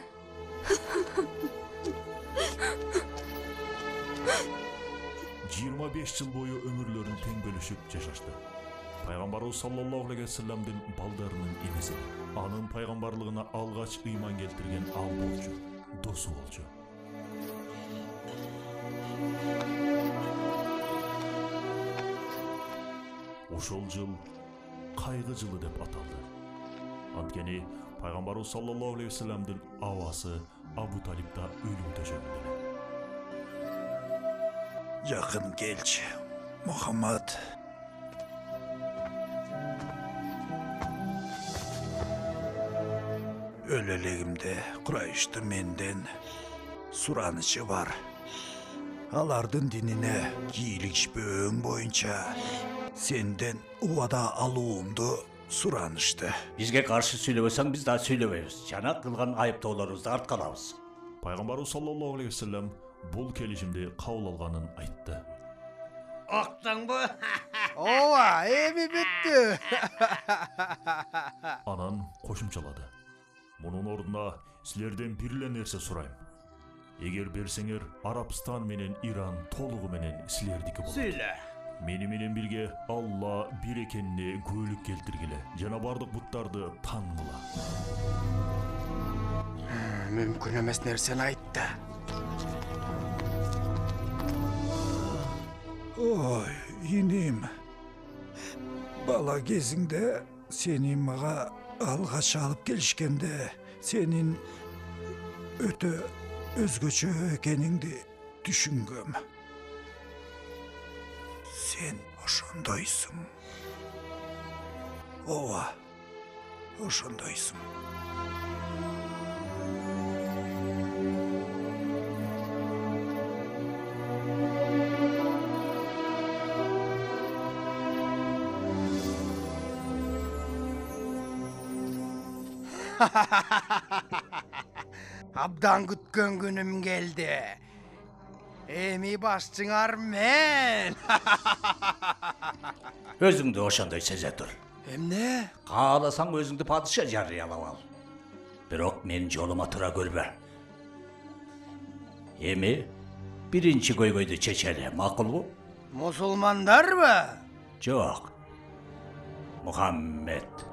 Жыйырма 5 жыл бою өмүрлөрүн тең бөлүшүп жашашты. Пайгамбарыбыз саллаллаху алейхи вассаламдын балдарынын энеси. Анын пайгамбарлыгына алгач ыйман келтирген ал болчу, досу болчу. Ошол жыл кайгы жылы деп аталды. Анткени пайгамбарыбыз саллаллаху алейхи вассаламдын абасы Абу Талиб да өлүм төшөгүндө. Жақын келші, Мұхаммад. Өлелегімде Құрайышты менден сұранышы бар. Алардын диніне кийлікшпөң бойынша сенден уада алуымды сұранышты. Бизге каршы сүйлөбөсөң биз да сүйлөбөйбүз. Жана кылган айыптоолорубузду артка алабыз. Пайгамбарыбыз саллаллаху алейхи вассалам бул келишимди кабыл алганын айтты. Октоңбу? Ооба, эми бүттү. Анан кошумчалады. Мунун ордуна силерден бир эле нерсе сурайм. Эгер берсеңер, Арабстан менен Иран толугу менен силердики болот. Сүйлө. Мени менен бирге Алла бир экенине күбөлүк келтиргиле жана бардык буттарды таңгыла. Мүмкүн эмес нерсени айтты. Ой, инем. Бала кезіңде сені маға алғаш алып келишкенде сенин өтө өзгөчө экениңди түшүнгөм. Сен ошондойсуң. Ооба, ошондойсуң. Абдан күткөн күнүм келди. Эми башчыңар мен. Өзүңдү ошондой сезе тур. Эмне? Кааласаң өзүңдү падыша жарыялап ал. Бирок менин жолума тура көрбө. Эми биринчи көйгөйдү чечели, макулбу? Мусулмандарбы? Жок. Мухаммед.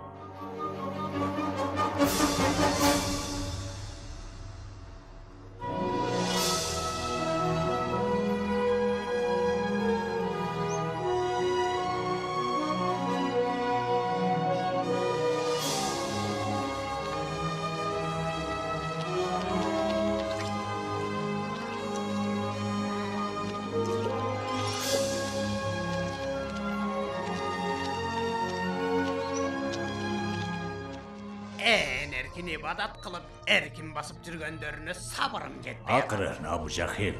Erkin ibadat kılıp erkin basıp жүргөндөрүнө сабырым жетпей. Акырын Абу Жахил.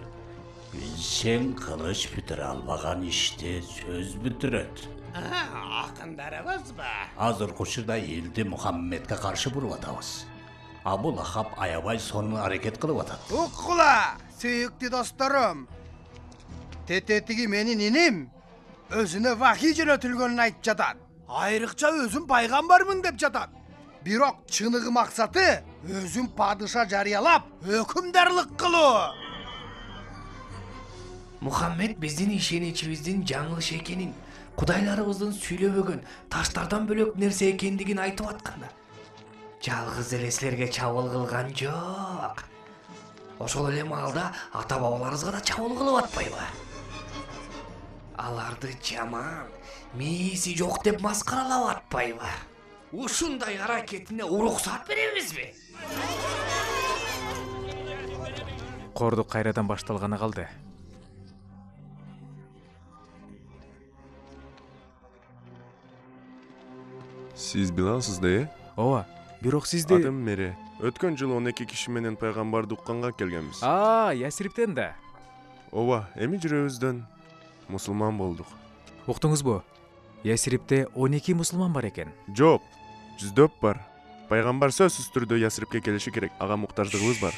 Сен кылыч бүтүрө албаган ишти сөз бүтүрөт. Акындарыбызбы? Азыр учурда элди Мухаммедке каршы буруп атабыз. Абу Лахаб аябай сонун аракет кылып атат. Уккула, сүйүктүү досторум. Тететиги менин иним өзүнө вахий жөнөтүлгөнүн айтып жатат. Айрыкча өзүм пайгамбармын деп жатат. Бирок чыныгы максаты өзүм падыша жарыялап, өкүмдарлык кылуу. Мухаммед биздин ишеничибиздин жаңылыш экенин, кудайларыбыздын сүйлөбөгөн таштардан бөлөк нерсе экендигин айтып атканда. Жалгыз эле силерге чабуул кылган жок. Ошол эле маалда ата бабаларыбызга да чабуул кылып атпайбы? аларды жаман, мээси жок деп маскаралап атпайбы? Ушундай аракетине уруксат беребизби? Кордук кайрадан башталганы калды. Сиз Билалсыз да, Ооба, бирок сизди... Атым Мере. Өткөн жылы 12 киши менен пайгамбарды укканга келгенбиз. Ясириптен да. Ооба, эми жүрөбүздөн мусулман болдук. Уктуңузбу? Ясирипте 12 мусулман бар экен. Жок, жүздөп бар. Пайгамбар сөзсүз түрдө Ясирипке келиши керек. Ага муктаждыгыбыз бар.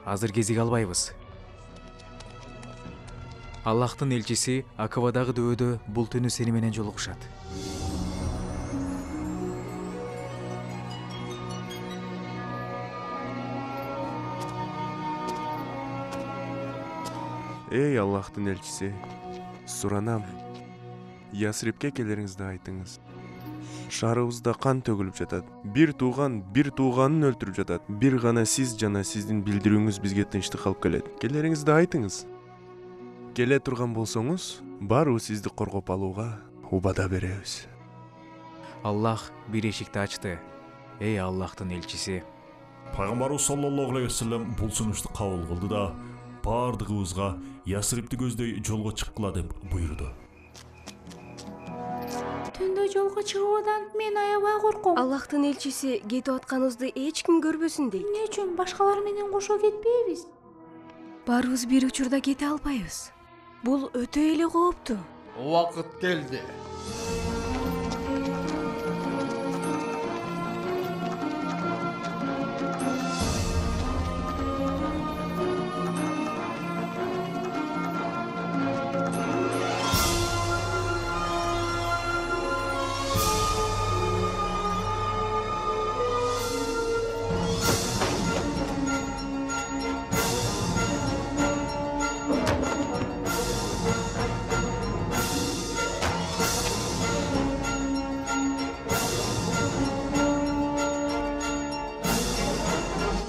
Азыр кезиге албайбыз. Аллахтын элчиси Акабадагы дөбөдө бул түнү сени менен жолугушат. Эй Аллахтын элчиси, суранам. Ясирипке келериңизди айтыңыз. Шаарыбызда кан төгүлүп жатат. Бир тууганын өлтүрүп жатат. Бир гана сиз жана сиздин билдирүүңүз бизге тынчтык алып келет. Келериңизди айтыңыз. Келе турган болсоңуз, барыбыз сизди коргоп алууга убада беребиз. Аллах бир эшикти ачты. Эй Аллахтын элчиси. Пайгамбарыбыз саллаллаху алейхи вассалам бул сунушту кабыл кылды да бардыгыбызга Ясирипти көздөй жолго чыккыла деп буйруду. Түндө жолго чыгуудан мен аябай корком. Аллахтын элчиси кетип атканыбызды эч ким көрбөсүн дейт. Эмне үчүн башкалар менен кошо кетпейбиз? Баарыбыз бир учурда кете албайбыз. Бул өтө эле кооптуу. Убакыт келди.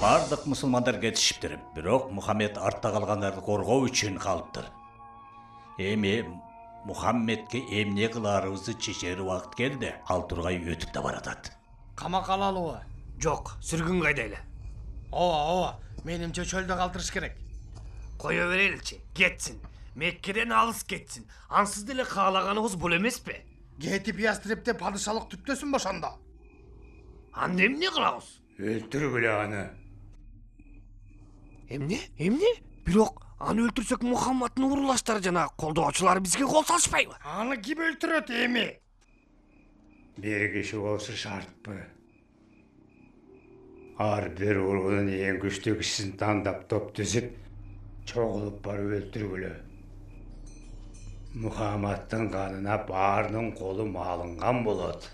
Бардык мусулмандар кетишиптир, бирок Мухаммед артта калгандарды коргоо үчүн калыптыр. Эми Мухаммедке эмне кыларыбызды чечер убакыт келди. Ал тургай өтүп да баратат. Камак алалыбы? Жок, сүргүн кайда эле. Ооба, менимче чөлдө калтырыш керек. Кое береличи, кетсин. Меккеден алыс кетсин. Ансыз деле каалаганыбыз бул эмеспи? Кетип Ясирипте падышалык түптөсүн бошондо. Анда эмне кылабыз? Өлтүргүлө аны. Эмне? Бирок аны өлтүрсөк Мухаммадтын уруулаштары жана колдоочулары бизге кол салышпайбы? Аны ким өлтүрөт эми? Бир киши болсо шартпы. Ар бир урунун эң күчтүү кишисин тандап топ түзүп, чогулуп барып өлтүргүлө. Мухаммадтын канына баарынын колу малынган болот.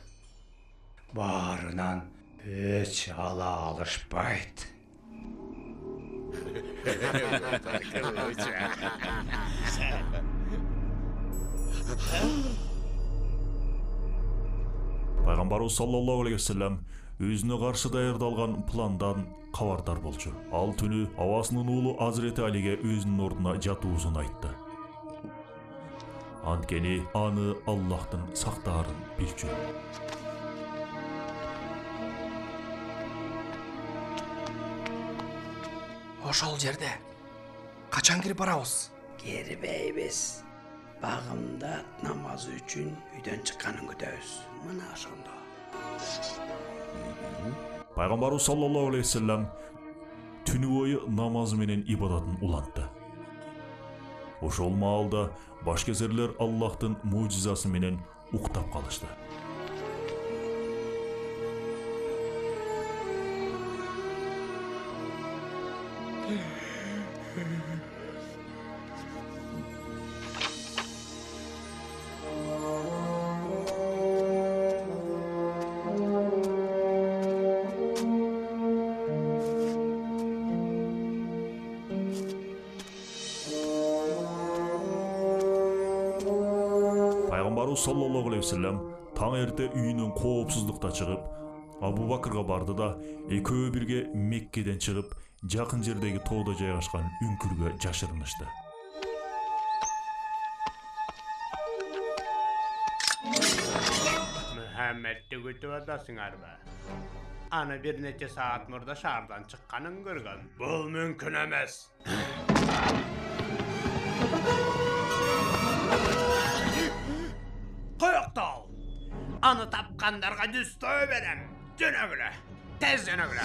Баарынан өч ала алышпайт. Пайгамбарыбыз саллаллаху алейхи вассалам өзүнө каршы даярдалган пландан кабардар болчу. Ал түнү абасынын уулу Азирети Алиге өзүнүн ордуна жатуусун айтты. Анткени аны Аллахтын сактаарын билчү. Ошол жерде качан кирип барабыз? Кирбейбиз. Багымда намаз үчүн үйдөн чыкканын күтөбүз. Мына ошондо. Пайгамбарыбыз саллаллаху алейхи вассалам түнү бою намазы менен ибадатын улантты. Ошол маалда башкезерлер Аллахтын мужизасы менен уктап калышты. Пайгамбарыбыз саллаллаху алейхи вассалам таң эрте үйүнөн коопсуздукта чыгып, Абу Бакырга барды да экөө бирге Меккеден чыгып, жакын жердеги тоодо жайгашкан үңкүргө жашырынышты. Muhammed'ti kütüp adasыңар ba? Ana bir neçe saat murda şahardan çıkkanın görgön. Bul mümkün emes. Koyokta ol. Anı tapkanlarga düz verem. Dönögüle. Tez dönögüle.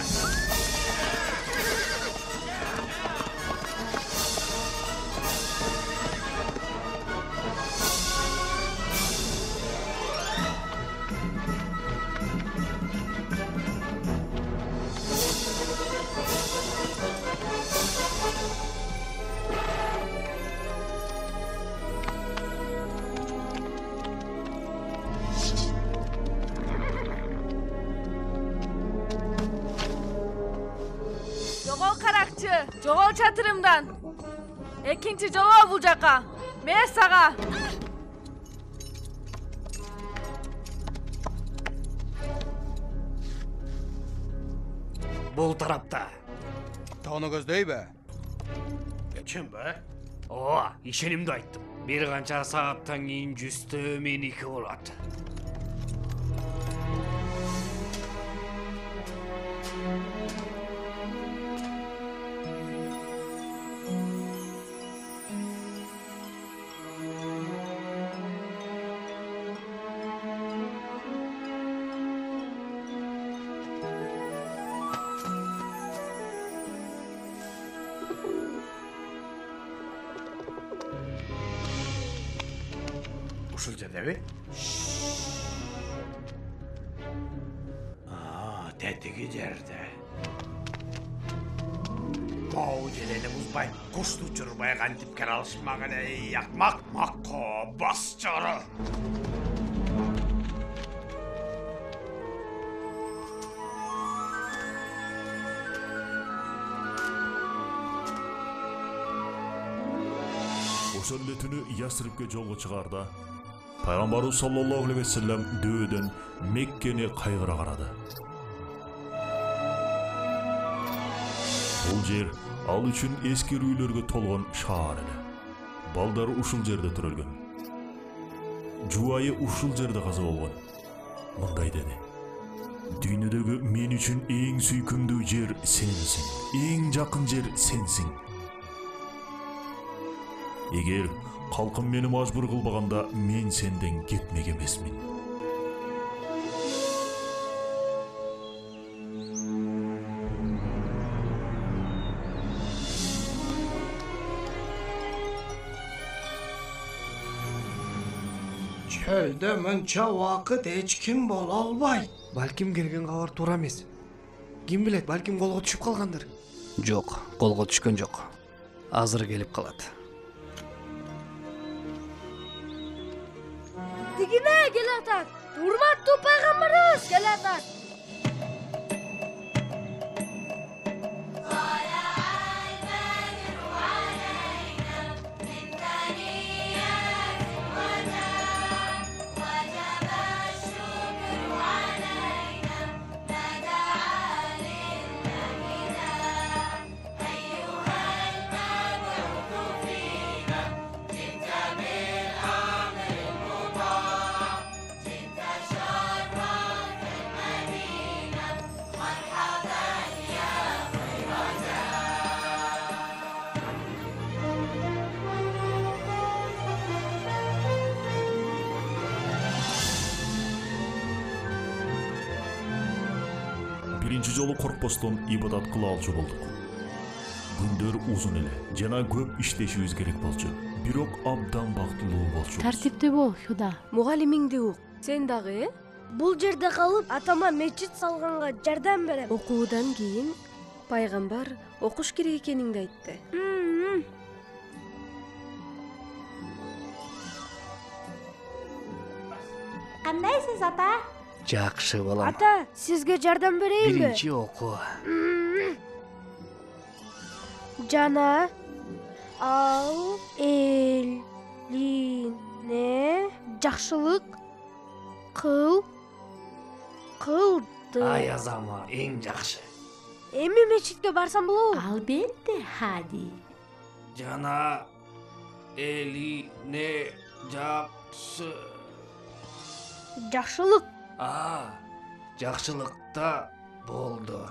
Jogol karakçı, jogol çatırımdan. Ekinci jogol bul jaka. Men saga. Бул тарапта. Тону көздөйбү? Kim be? Ооба, ишенимди айттым. Бир канча сааттан кийин жүзтө меники болот. Ушул жерде би? Тетиги жерде. Бау жерени бузбай, кушту учурбай кантип кире алышмаган эй акмак макко бас жары. Ошол эле түнү Ясрибке жолго чыгаарда пайгамбарыбыз саллаллаху алейхи вассалам дөбөдөн Меккени кайгыра карады. Бул жер ал үчүн эскерүүлөргө толгон шаар эле. Балдары ушул жерде төрөлгөн. Жубайы ушул жерде каза болгон. Мындай деди: "Дүйнөдөгү мен үчүн эң сүйкүмдүү жер сенсиң. Эң жакын жер сенсиң. Эгер калкым мени мажбур кылбаганда мен сенден кетмек эмесмин." Çölde mınça vakit hiç kim bol alбай. Балким келген кабар туура эмес. Ким билет, балким колго түшүп калгандыр. Жок, колго түшкөн жок. Азыр келип калат. Digine gelatat. Hurmatlı peygamberimiz gelatat. Биринчи жолу коркпостон ибадат кыла алчу болдук. Күндөр узун эле жана көп иштешибиз керек болчу. Бирок абдан бактылуу болчубуз. Тартипте бол, Худа. Мугалимиңди ук. Сен дагы? Бул жерде калып, атама мечит салганга жардам берем. Окуудан кийин пайгамбар окуш керек экениңди айтты. Кандайсыз, ата? Жакшы балам. Ата, сизге жардам берейинби? Биринчи окуу. Жана ал элине жакшылык кылды. Ай азама, эң жакшы. Эми мечитке барсам болобу? Албетте, Хади. Жана элине жакшы. Жакшылык Жакшылыкта болду.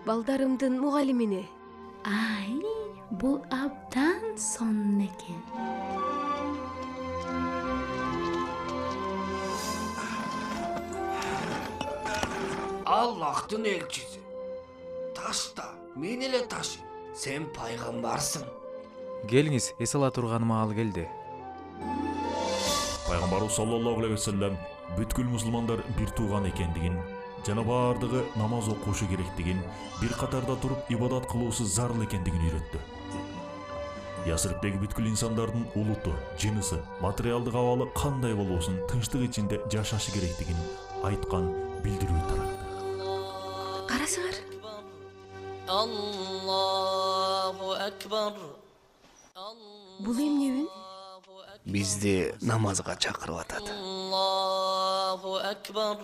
Балдарымдын мугалимине. Ай, бул абдан сонун экен. Аллахтын элчиси. Ташта, мен эле ташы. Сен пайгамбарсың. Келиңиз, эс ала турган маал келди. Пайгамбарыбыз саллаллаху алейхи вассалам бүткүл мусулмандар бир тууган экендигин жана баардыгы намаз окушу керектигин, бир катарда туруп ибадат кылуусу зарыл экендигин үйрөттү. Ясырыптагы бүткүл инсандардын улуту, жынысы, материалдык абалы кандай болбосун тынчтык ичинде жашашы керектигин айткан билдирүү таратты. Карасыңар. Allahu Ekber. Бул эмне үн? Бизди намазга чакырып атат. Allahu Ekber.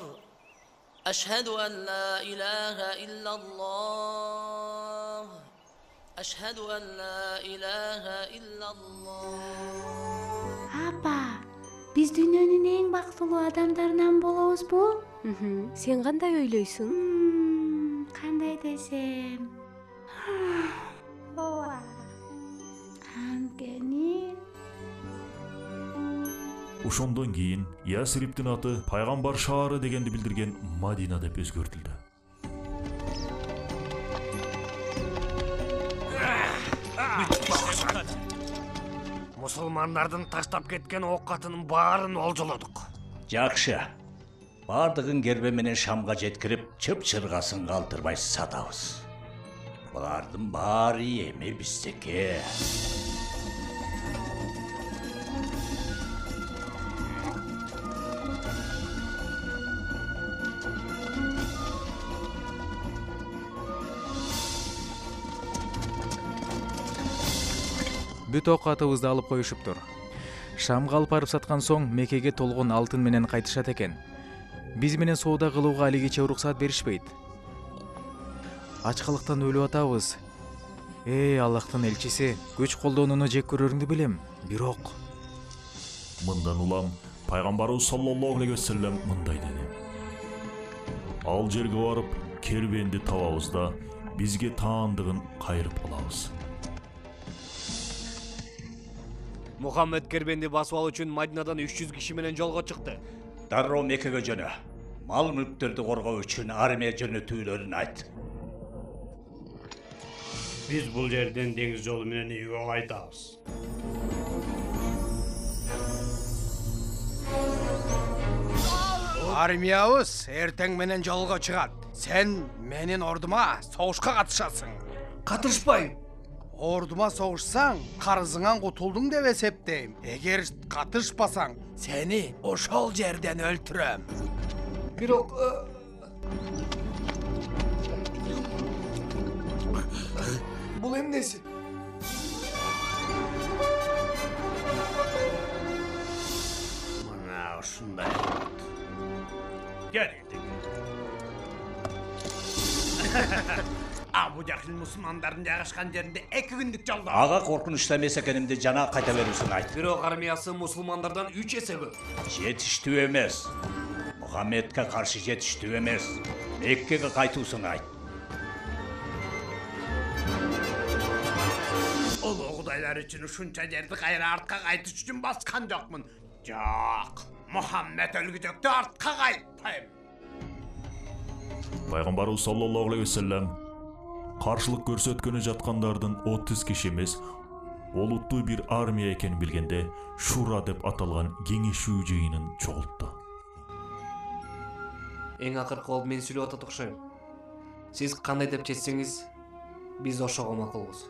Eşhedü en la ilahe illallah. Eşhedü en la ilahe illallah. Апа, биз дүйнөнүн эң бактылуу адамдарынан болобузбу? Сен кандай ойлойсуң? Кандай десем? Ооба. Анткени Ошондон кийин Ясриптин аты пайгамбар шаары дегенди билдирген Мадина деп өзгөртүлдү. Мусулмандардын таштап кеткен оокатынын баарын олжолодук. Жакшы. Бардыгын гербе менен Шамга жеткирип, чып-чыргасын калтырбай сатабыз. Булардын баары эми биздеке. Бүт оокатыбызды алып коюшуптур. Шамга алып барып саткан соң Мекеге толгон алтын менен кайтышат экен. Биз менен соода кылууга алигиче уруксат беришпейт. Ачкалыктан өлүп атабыз. Аллахтын элчиси, күч колдонууну жек көрөрүңдү билем, бирок Мындан улам пайгамбарыбыз саллаллаху алейхи вассалам мындай деди. Ал жерге барып, кербенди табабыз да бизге таандыгын кайрып алабыз. Мухаммед кербенди басып алуу үчүн Мадинадан 300 киши менен жолго чыкты. Дароо Меккеге жөнө. Мал мүлктөрдү коргоо үчүн армия жөнөтүүлөрүн айт. Биз бул жерден деңиз жолу менен үйгө кайтабыз. Армиябыз эртең менен жолго чыгат. Сен менин ордума согушка катышасың. Катышпайм. Ордума согушсаң, карызыңан кутулдуң деп эсептейм. Эгер катышпасаң, сени ошол жерден өлтүрөм. Бирок бул эмнеси? Мына ушундай. Келдик. Абу Жахил мусулмандардын жайгашкан жеринде 2 күндүк жолдо. Ага коркунучта эмес экенимди жана кайта берүүсүн айт. Бирок армиясы мусулмандардан 3 эсе көп. Жетиштүү эмес. Мухаммедке каршы жетиштүү эмес. Меккеге кайтуусун айт. Улуу кудайлар үчүн ушунча жерди кайра артка кайтыш үчүн баскан жокмун. Жок. Мухаммед өлгүдөктү артка кайтпайм. Пайгамбарыбыз саллаллаху алейхи вассалам каршылык көрсөткөнү жаткандардын 30 киши эмес, олуттуу бир армия экенин билгенде Шура деп аталган кеңешүү жыйынын чогултту. Эң акыркы болуп мен сүйлөп атат окшойм. Сиз кандай деп чечсеңиз, биз ошого макулбуз.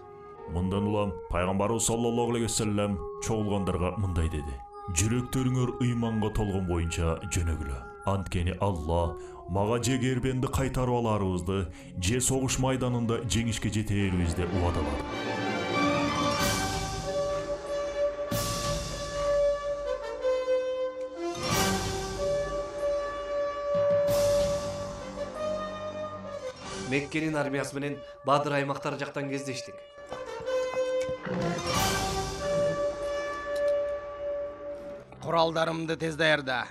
Мындан улам пайгамбарыбыз саллаллаху алейхи вассалам чогулгандарга мындай деди: жүрөктөрүңөр ыйманга толгон боюнча жөнөгүлө. Анткени Алла мага же кербенди кайтарып аларыбызды, же согуш майданында жеңишке жетээрибизди убадалады. Меккенин армиясы менен Бадыр аймактар жактан кездештик. Куралдарымды тез даярда.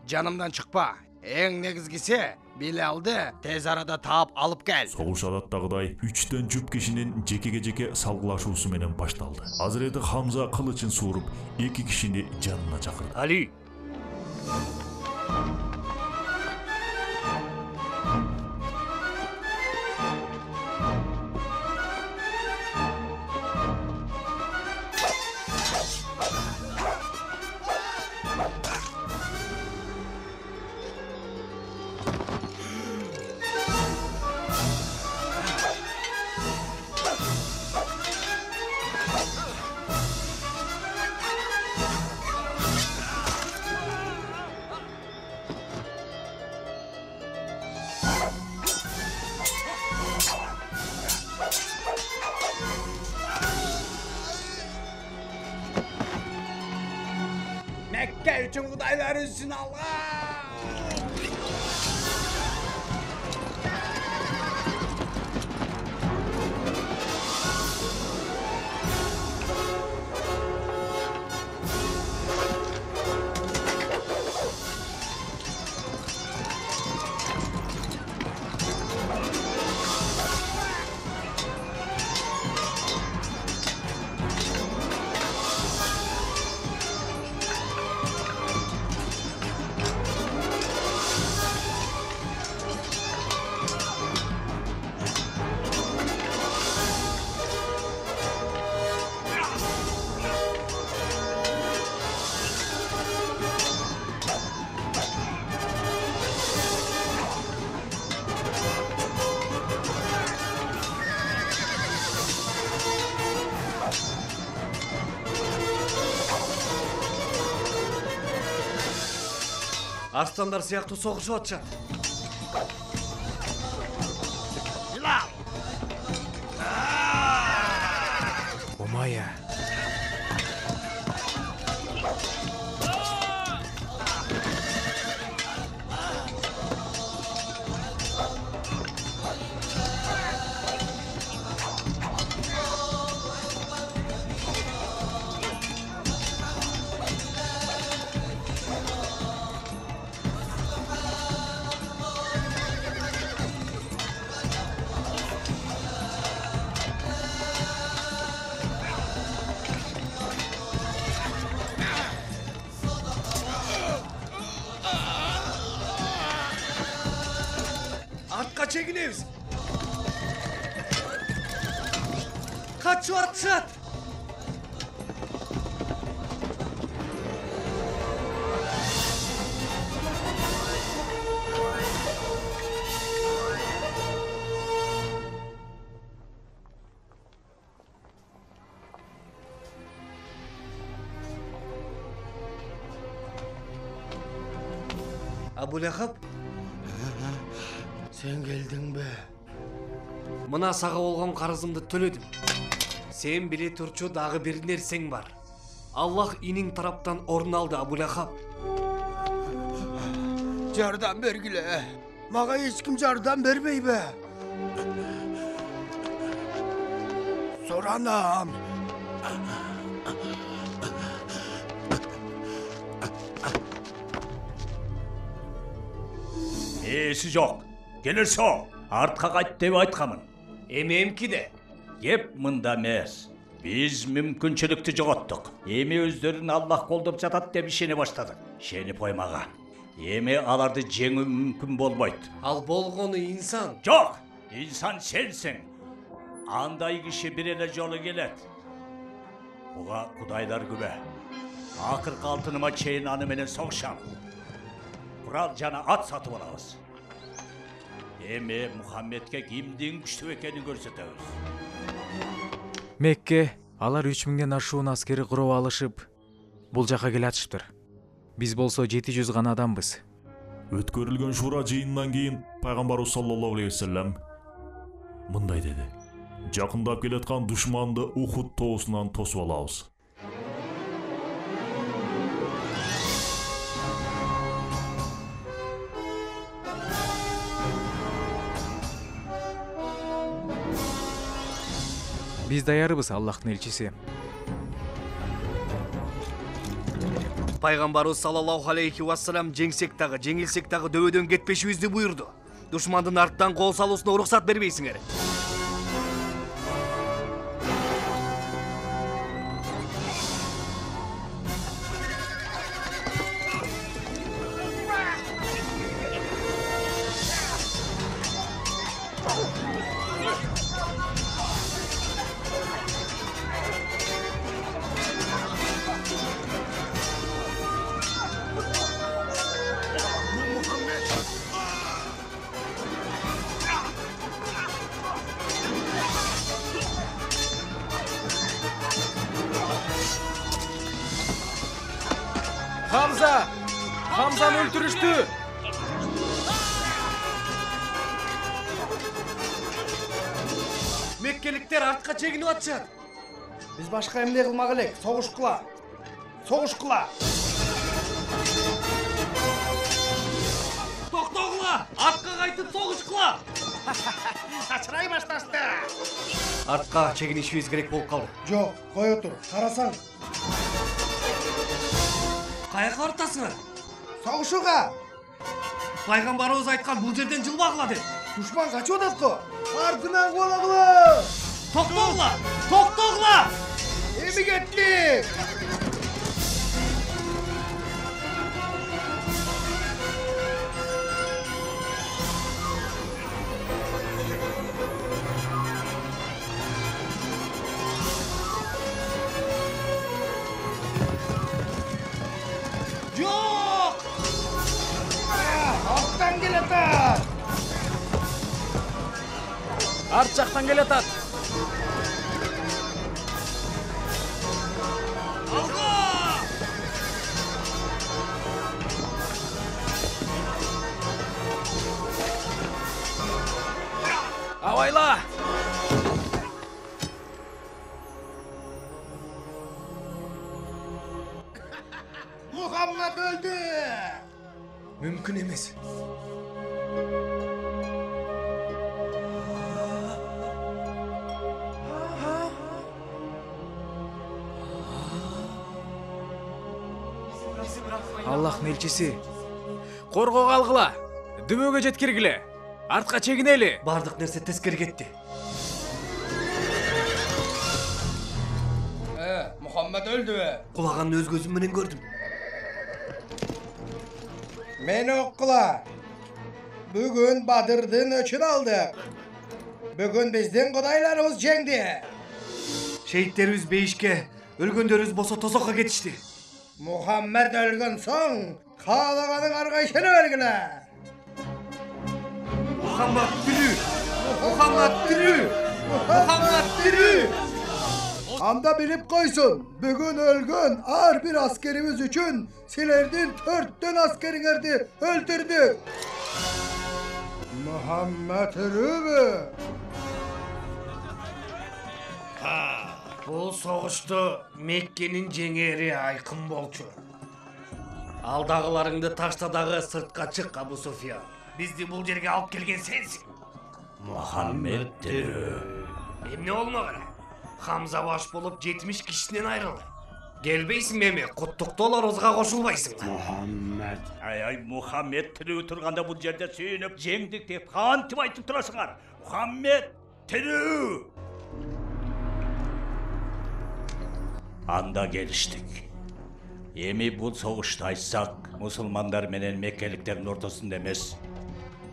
жанымдан шықпа. Ең негізгісі Билалды тез арада таап алып кел. Согуш адаттагыдай 3төн жүп кишинин жеке салгылашуусу менен башталды. Азырети Хамза кылычын сууруп 2 кишини жанына чакырды. Али. Mekke üçün Kudaylar üstün Allah! Арстандар сыяктуу согушуп атышат. Билал! Умая. Артқа чегінеміз. Kaçıyor atışat. Abu Lahab. Sen geldin be. Мына сага болгон карызымды төлөдүм. Сен биле турчу дагы бир нерсең бар. Аллах иниң тараптан орун алды, Абу Лахаб. Жардам бергиле. Мага эч ким жардам бербей бе. Соранам. Эси жок. Келерсо. Артқа кайт деп айткамын. Эмемки де. Еп мында эмес. Биз мүмкүнчүлүктү жоготтук. Эми өздөрүн Аллах колдоп жатат деп ишене баштадык. Ишенип коймаган. Эми аларды жеңүү мүмкүн болбойт. Ал болгону инсан. Жок, инсан сенсиң. Андай киши бир эле жолу келет. Буга Кудайлар күбө. Акыркы алтыныма чейин аны менен согушам. Курал жана ат сатып алабыз. Эми Мухаммедке кимдин күчтүү экенин көрсөтөбүз. Мекке алар 3000ден ашуун аскери куруп алышып, бул жака келе атышыптыр. Биз болсо 700 гана адамбыз. Өткөрүлгөн шура жыйынынан кийин пайгамбарыбыз саллаллаху алейхи вассалам мындай деди: жакындап келаткан душманды Ухуд тоосунан тосуп алабыз. Биз даярбыз, Аллахтын элчиси. Пайгамбарыбыз саллаллаху алейхи вассалам жеңсек дагы, жеңилсек дагы дөбөдөн кетпешибизди буйрду. Душмандын арттан кол салуусуна уруксат бербейсиңер. Хамзаны өлтүрүштү. Меккеликтер артка чегинип атышат. Биз башка эмне кылмак элек? Согушкула. Согушкула. Токтогула! Артка кайтып согушкула! Ачырай башташты. Артка чегинишибиз керек болуп калды. Жок, кое тур. Карасаң. Каяка артасыңар? Согушууга. Пайгамбарыбыз айткан бул жерден жылбагыла деп. Душман качып атат го. Артынан куалагыла. Токтогула! Токтогула! Эми кеттик. Жок! Арттан келатат. Арт жактан келатат. Абайла! Мухаммад өлдү. Мүмкүн эмес. Аллахтын элчиси. Коргого алгыла. Дөбөгө жеткиргиле. Артка чегинели. Бардык нерсе тескери кетти. Мухаммад өлдү. Кулаганды өз көзүм менен көрдүм. Мени оккула. Бүгүн Бадырдын өчүн алдык. Бүгүн биздин кудайларыбыз жеңди. Шейиттерибиз бейишке, өлгөндөрүбүз болсо тозокко кетишти. Мухаммад өлгөн соң, каалаганың аргайшыны бергиле. Мухаммад тирүү! Мухаммад тирүү! Мухаммад тирүү! Анда билип койсун, бүгүн өлгөн ар бир аскерибиз үчүн силердин 4төн аскериңерди өлтүрдүк. Мухаммад тирүүбү? Бул согушта Меккенин жеңери айкын болчу. Алдагыларыңды ташта дагы сыртка чык, Абу Суфиян. Бизди бул жерге алып келген сенсиң. Мухаммед тирүү. Эмне болмагыра? Хамза баш болуп 70 кишинен айрылды. Келбейсиң эми, куттуктоолорубузга кошулбайсың. Мухаммед. Ай, Мухаммед тирүү турганда бул жерде сүйүнүп жеңдик деп кантип айтып турасыңар? Мухаммед тирүү. Анда келиштик. Эми бул согушта айтсак, мусулмандар менен меккеликтердин ортосунда эмес,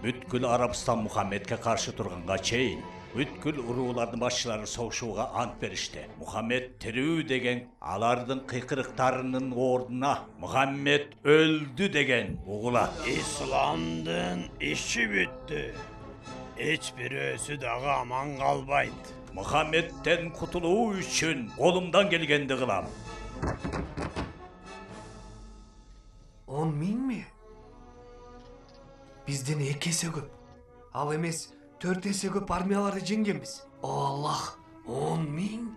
бүткүл Арабстан Мухаммедке каршы турганга чейин бүткүл уруулардын башчылары согушууга ант беришти. Мухаммед тирүү деген алардын кыйкырыктарынын ордуна Мухаммед өлдү деген угулат. Исламдын иши бүттү. Эч бирөөсү дагы аман калбайт. Мухаммедден кутулуу үчүн колумдан келгенди кылам. 10 миңби? Бизден 2 эсе көп. Ал эмес 4 эсе көп армияларды жеңгенбиз. Аллах, 10 миң?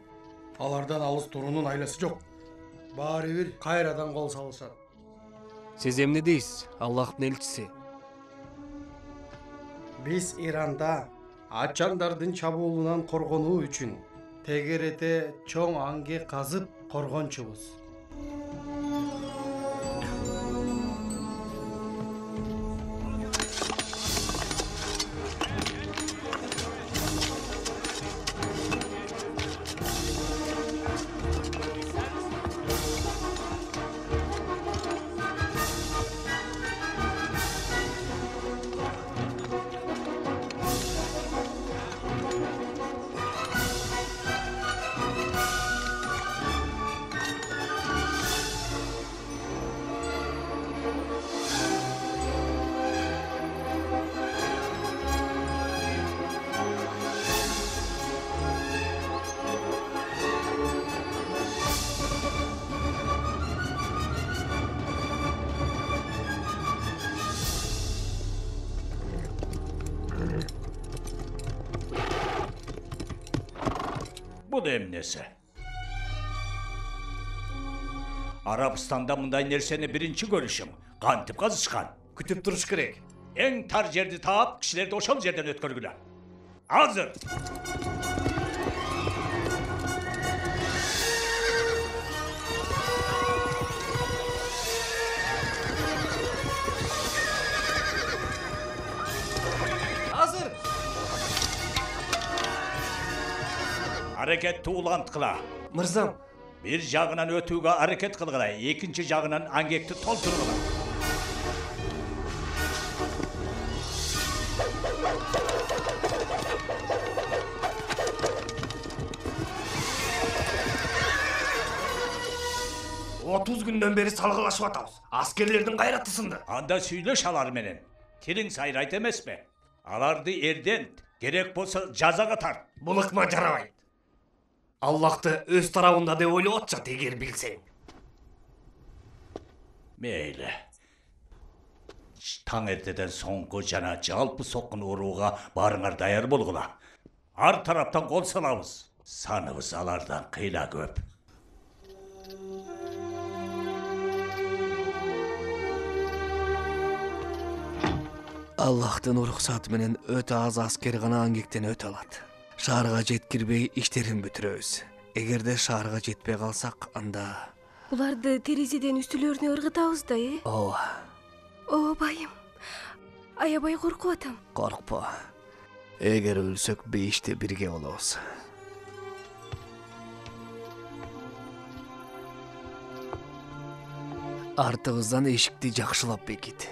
Алардан алыс турунун айласы жок. Баары бир кайрадан кол салышат. Сиз эмне дейсиз, Аллахтын элчиси? Биз Иранда ачандардын чабуулунан коргонуу үчүн тегерете чоң аңге казып коргончубуз. Бұл эмнеси? Арабстанда мындай нерсени биринчи көрүшүм. Кантип казышкан? Күтүп туруш керек. Эң тар жерди таап, кишилерди ошол жерден өткөргүлө. Азыр. Азыр. Аракетти уланткыла. Мырзам. Bir жагынан өтүүгө аракет кылгыла, экинчи жагынан аңгекти толтургула. Otuz günden beri salgılaşıp atабыз. Askerlerдің кайраты сынды. Анда сүйлөш алар менен. Тилиң сайрайт эмеспи? Аларды эрден керек болсо жазага тарт. Булыкма жарабайт. Аллахты өз тарабында деп ойлоп атчат эгер билсең. Мейли. Таң эртеден соңку жана жалпы соккун урууга барыңар даяр болгула. Ар тараптан кол салабыз. Саныбыз алардан кыйла көп. Аллахтын уруксаты менен өтө аз аскер гана аңгектен өтө алат. Шаарга жеткирбей иштерин бүтүрөбүз. Эгерде шаарга жетпей калсак, анда Буларды терезеден үстүлөрүнө ыргытабыз да, Ооба. О, байым. Аябай коркуп атам. Коркпо. Эгер өлсөк бейиште бирге болобуз. Артыбыздан эшикти жакшылап бекит.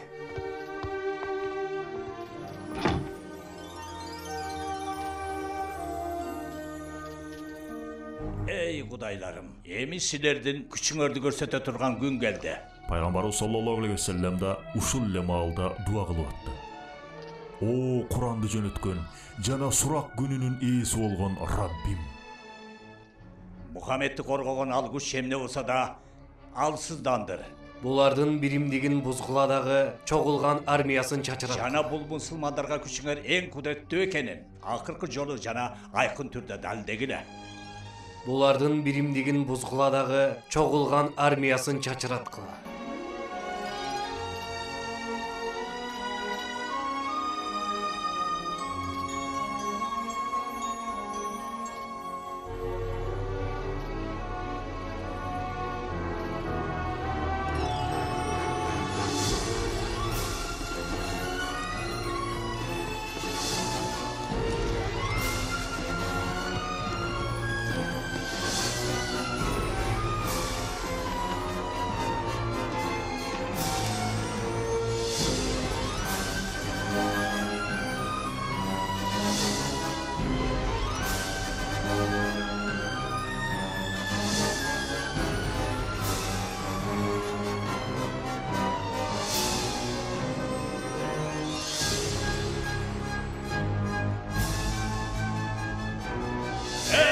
Ey Kudaylarım, эми силердин күчүңөрдү көрсөтө турган күн келди. Пайгамбарыбыз саллаллаху алейхи вассалам да ушул эле маалда дуа кылып атты. О, Куранды жөнөткөн жана сурак күнүнүн ээси болгон Раббим. Мухаммедти коргогон ал күч эмне болсо да алсыздандыр. Булардын биримдигин бузгула дагы чогулган армиясын чачырат. Жана бул мусулмандарга күчүңөр эң кудуреттүү экенин акыркы жолу жана айкын түрдө далилдегиле. Булардын биримдигин бузгула дагы чогулган армиясын чачыраткыла.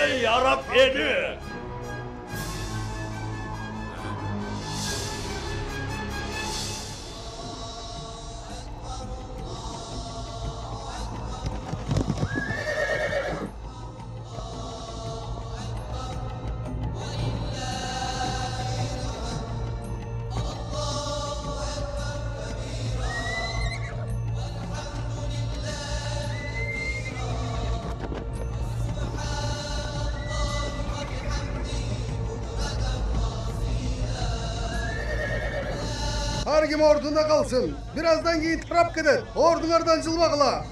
Ey Arap eli! Har kim ordunda kalsın. Birazdan giyin tarap gider. Ordulardan cılmakla.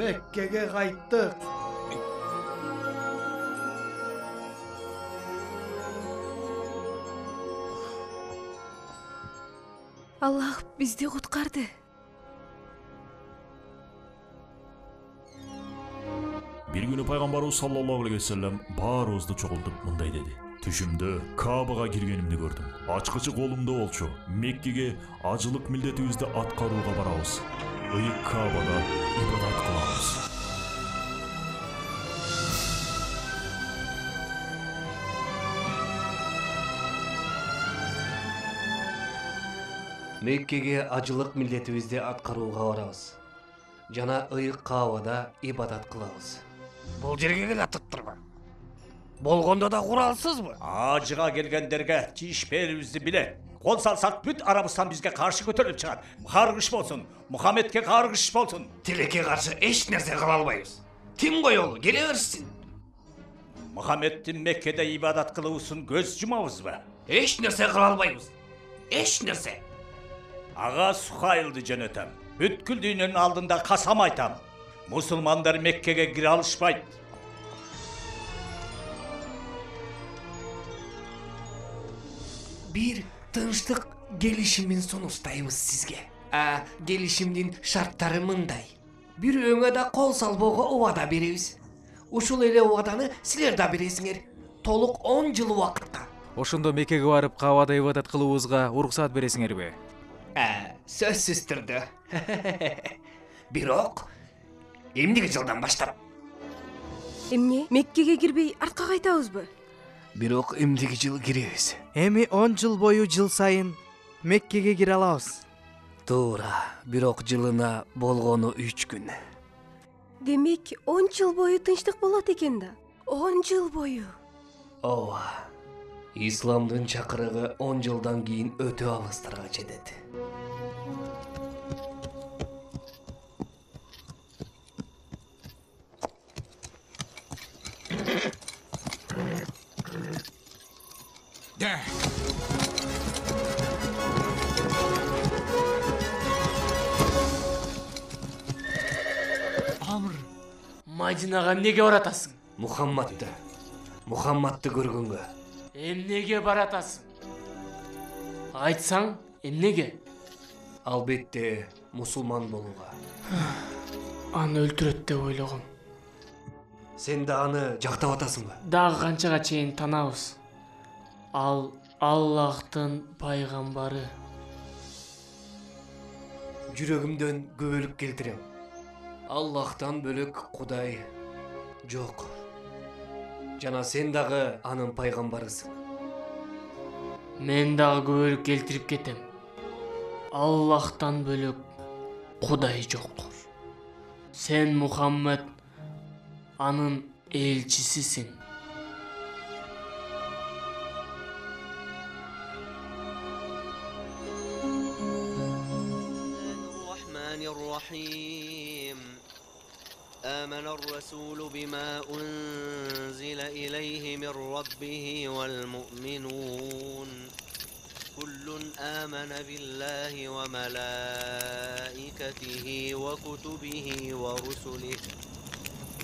Меккеге кайттык. Аллах бизди куткарды. Бир күнү пайгамбарыбыз саллаллаху алейхи вассалам баарыбызды чогултуп мындай деди: түшүмдө Каабага киргенимди көрдүм. Ачкычы колумда болчу. Меккеге ажылык милдетибизди аткарууга барабыз. Ыйык Каабада ибадат кылабыз. Меккеге ажылык милдетибизди аткарууга барабыз. Жана ыйык Каабада ибадат кылабыз. Бул жерге келатыптырбы? Болгондо да куралсызбы? Ажыга келгендерге тиишпээрибизди билет. Кол салсак бүт Арабистан бизге каршы көтөрүлүп чыгат. Каргыш болсун, Мухаммедке каргыш болсун. Тилекке каршы эч нерсе кыла албайбыз. Ким коелу, келе берсин. Мухаммеддин Меккеде ибадат кылуусун көз жумабызбы? Эч нерсе кыла албайбыз. Эч нерсе. Ага Сухайлды жөнөтөм. Бүткүл дүйнөнүн алдында касам айтам. Мусулмандар Меккеге кире алышпайт. Бир тынчтык келишимин сунуштайбыз сизге. Келишимдин шарттары мындай. Бирөөңө да кол салбоого убада беребиз. Ушул эле убаданы силер да бересиңер. Толук 10 жыл убакытка. Ошондо Меккеге барып Каабада ибадат кылуубузга уруксат бересиңерби? Сөзсүз түрдө. Бирок эмнеге жылдан баштап? Эмне? Меккеге кирбей артка кайтабызбы? Бирок эмдиги жыл киребиз. Эми 10 жыл бою жыл сайын Меккеге кире алабыз. Туура, бирок жылына болгону 3 күн. Демек 10 жыл бою тынчтык болот экен да. 10 жыл бою. Ооба. Исламдын чакырыгы 10 жылдан кийин өтө алыстарга жетет. Амр, Мадинага эмнеге баратасың? Мухаммадты көргөнгө. Эмнеге баратасың? Айтсаң, эмнеге? Албетте, мусулман болууга. Аны өлтүрөт деп ойлогом. Сен да аны жактап атасыңбы? Дагы канчага чейин танабыз. Ал Аллахтын пайгамбары. Жүрөгүмдөн күбөлүк келтирем. Аллахтан бөлөк Кудай жок. Жана сен дагы анын пайгамбарысың. Мен дагы күбөлүк келтирип кетем. Аллахтан бөлөк Кудай жоктур. Сен Мухаммед анын элчисисиң. آمن الرسول بما أنزل إليه من ربه والمؤمنون كل آمن بالله وملائكته وكتبه ورسله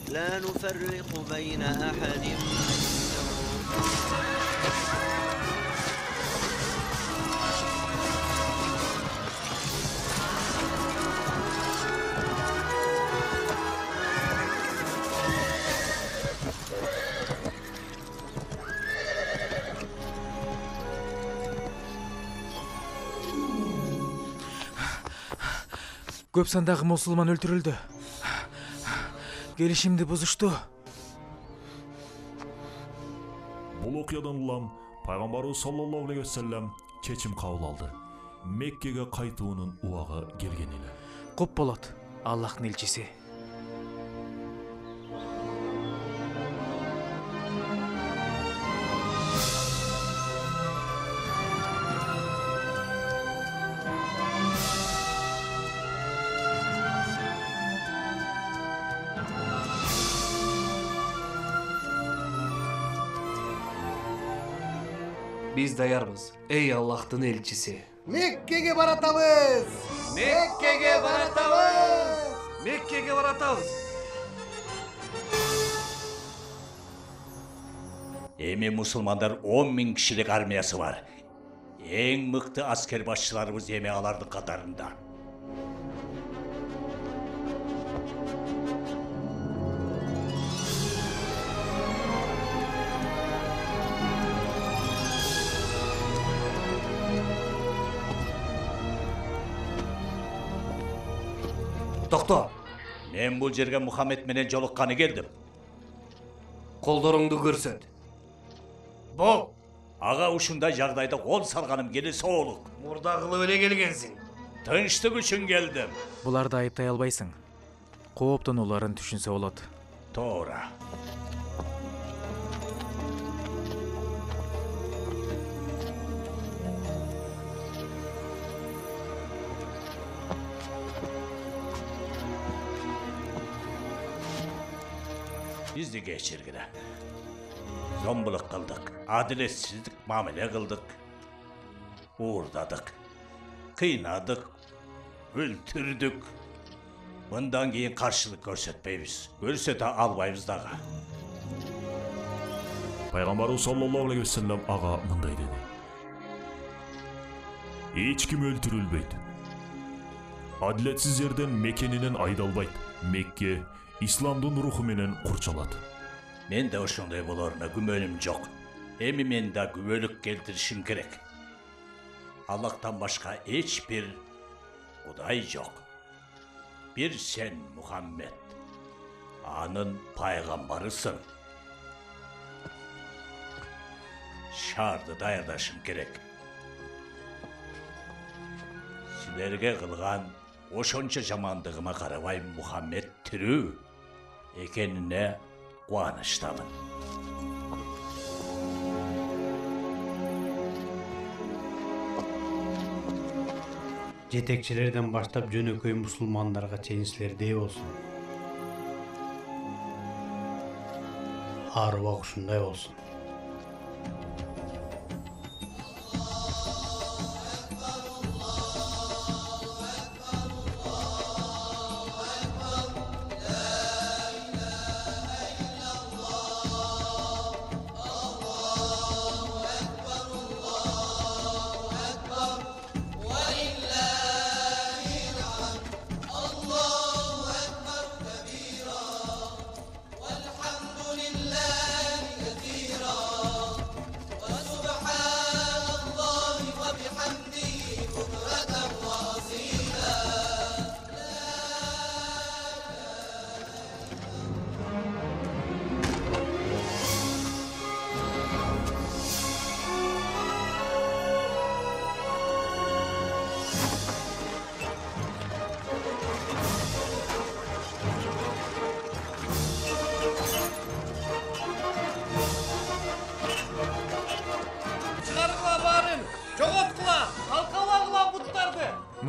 لا نفرق بين أحد Көп сандагы мусулман өлтүрүлдү. Келишимди бузушту. Бул окуядан улам пайгамбарыбыз саллаллаху алейхи вассалам чечим кабыл алды. Меккеге кайтуунун убагы келген эле. Коп болот, Аллахтын элчиси. Биз даярбыз, эй Аллахтын элчиси. Меккеге баратабыз! Меккеге баратабыз! Меккеге баратабыз! Эми мусулмандар 10 000 кишилик армиясы бар. Эң мыкты аскер башчыларыбыз эми алардын катарында. Токто. Мен бул жерге Мухаммед менен жолукканы келдим. Колдоруңду көрсөт. Бол. Ага ушундай жагдайда кол салганым келе соолук. Мурда кылып эле келгенсиң. Тынчтык үчүн келдим. Буларды айыптай албайсың. Кооптонууларын түшүнсө болот. Туура. Бизди кечиргиле. Зомбулук кылдык, адилетсиздик мамиле кылдык. Уурдадык, кыйнадык, өлтүрдүк. Мындан кийин каршылык көрсөтпөйбүз. Көрсөтө албайбыз дагы. Пайгамбарыбыз саллаллаху алейхи вассалам ага мындай деди. Эч ким өлтүрүлбөйт. Адилетсиз жерден мекенинен айдалбайт. Мекке исламдын руху менен курчалат. Мен да ошондой болоруна күмөнүм жок. Эми мен да күбөлүк келтиришим керек. Аллахтан башка эч бир Кудай жок. Бир сен Мухаммед. Анын пайгамбарысың. Шарды даярдашым керек. Силерге кылган ошончо жамандыгыма карабай Мухаммед тирүү экенине кубанычтамын. Жетекчилерден баштап жөнөкөй мусулмандарга чейин силердей болсун. Арыбак ушундай болсун.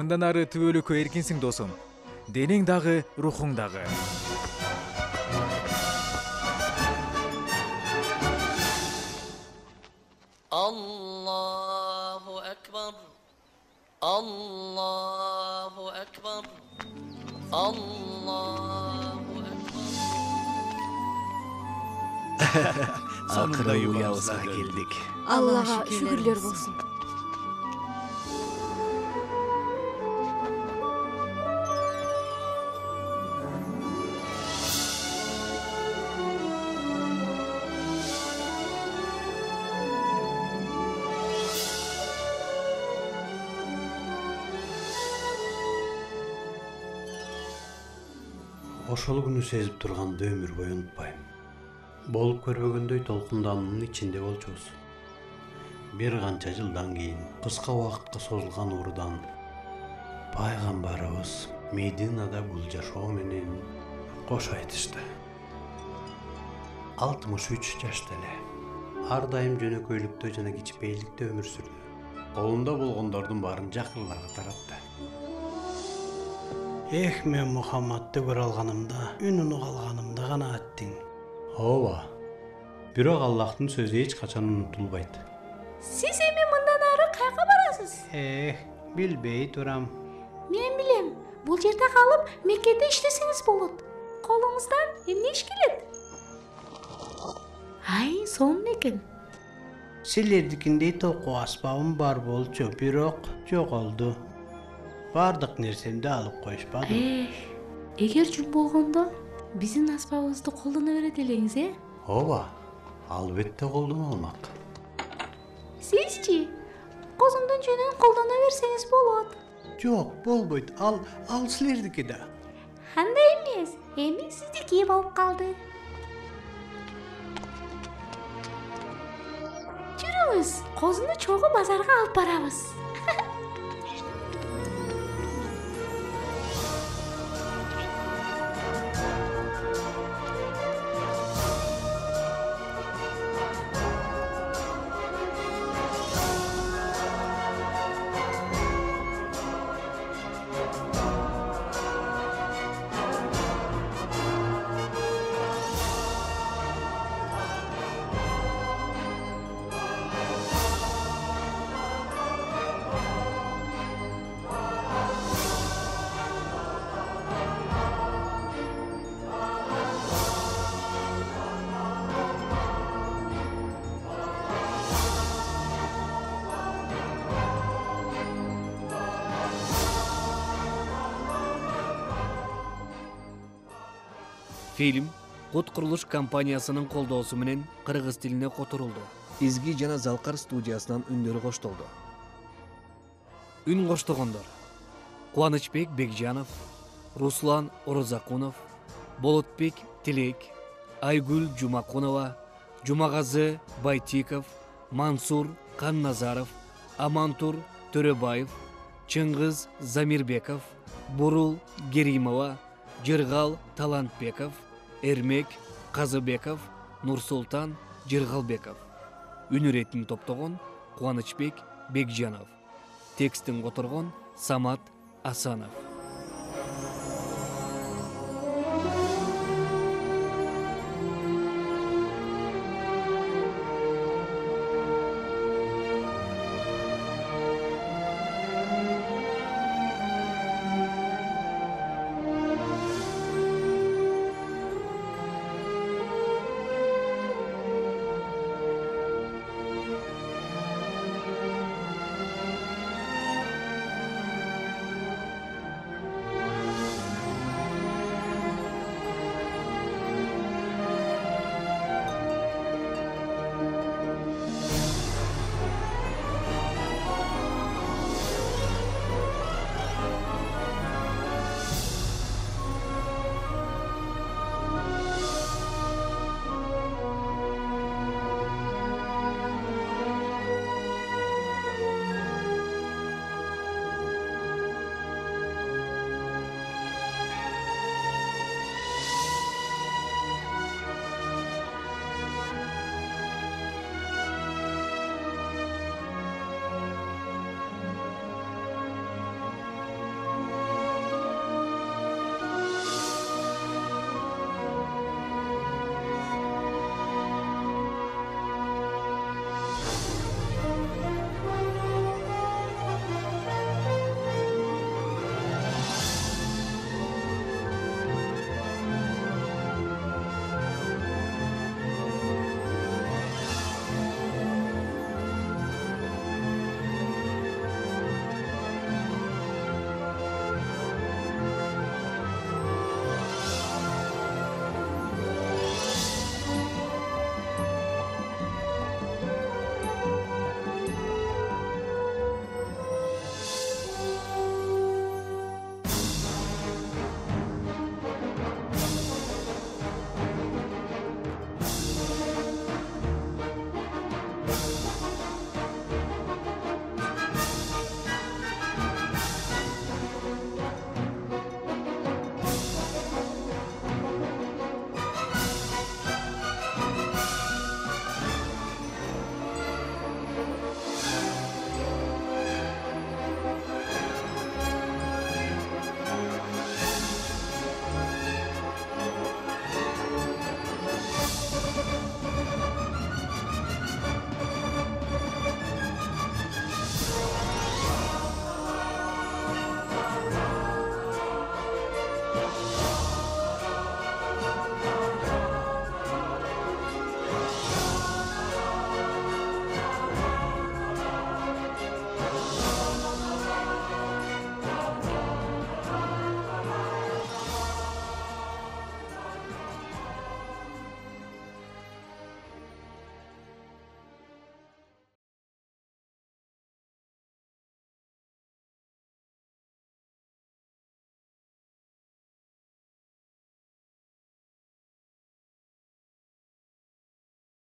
Мындан ары түбөлүккө эркинсиң досум. Денең дагы, рухуң дагы. Allahu Ekber. Allahu Ekber. Allahu Ekber. Akırı uyağıza geldik. Allah'a şükürler olsun. Ошол күнү сезип турганды өмүр бою унутпайм. Болуп көрбөгөндөй толкундануунун ичинде болчубуз. Бир канча жылдан кийин кыска убакытка созулган уруудан пайгамбарыбыз Мединада бул жашоо менен кош айтышты. 63 жашта эле. Ар дайым жөнөкөйлүктө жана кичпейликте өмүр сүрдү. Колунда болгондордун баарын жакырларга таратты. Эх, мен Мухаммадты көрө алганымда, үнүн уга алганымда гана аттың. Ооба. Бирок Аллахтын сөзү эч качан унутулбайт. Сиз эми мындан ары кайга барасыз? Билбей турам. Мен билем. Бул жерде калып, Меккеде иштесеңиз болот. Колуңуздан эмне иш келет? Ай, сонун экен. Силердикиндей току аспабым бар болчу, бирок жоголду. Бардык нерсемди алып коюшпады. Эгер жум болгондо биздин аспабыбызды колдоно берет элеңиз, Ооба, албетте колдоно алмак. Сизчи? Козумдун жөнүн колдоно берсеңиз болот. Жок, болбойт. Ал силердики да. Андай эмес. Эми сиздики болуп калды. Жүрүңүз, козуну чогуу базарга алып барабыз. Film Кут курулуш компаниясынын колдоосу менен кыргыз тилине которулду. Изги жана Залкар студиясынан үндөрү коштолду. Үн коштогондор: Кубанычбек Бекжанов, Руслан Орозакунов, Болотбек Тилек, Айгүл Жумакунова, Жумагазы Байтиков, Мансур Канназаров, Амантур Төрөбаев, Чыңгыз Замирбеков, Бурул Геримова, Жыргал Талантбеков, Эрмек Казыбеков, Нурсултан Жыргалбеков. Үн иретин топтогон Кубанычбек Бекжанов. Текстин которгон Самат Асанов.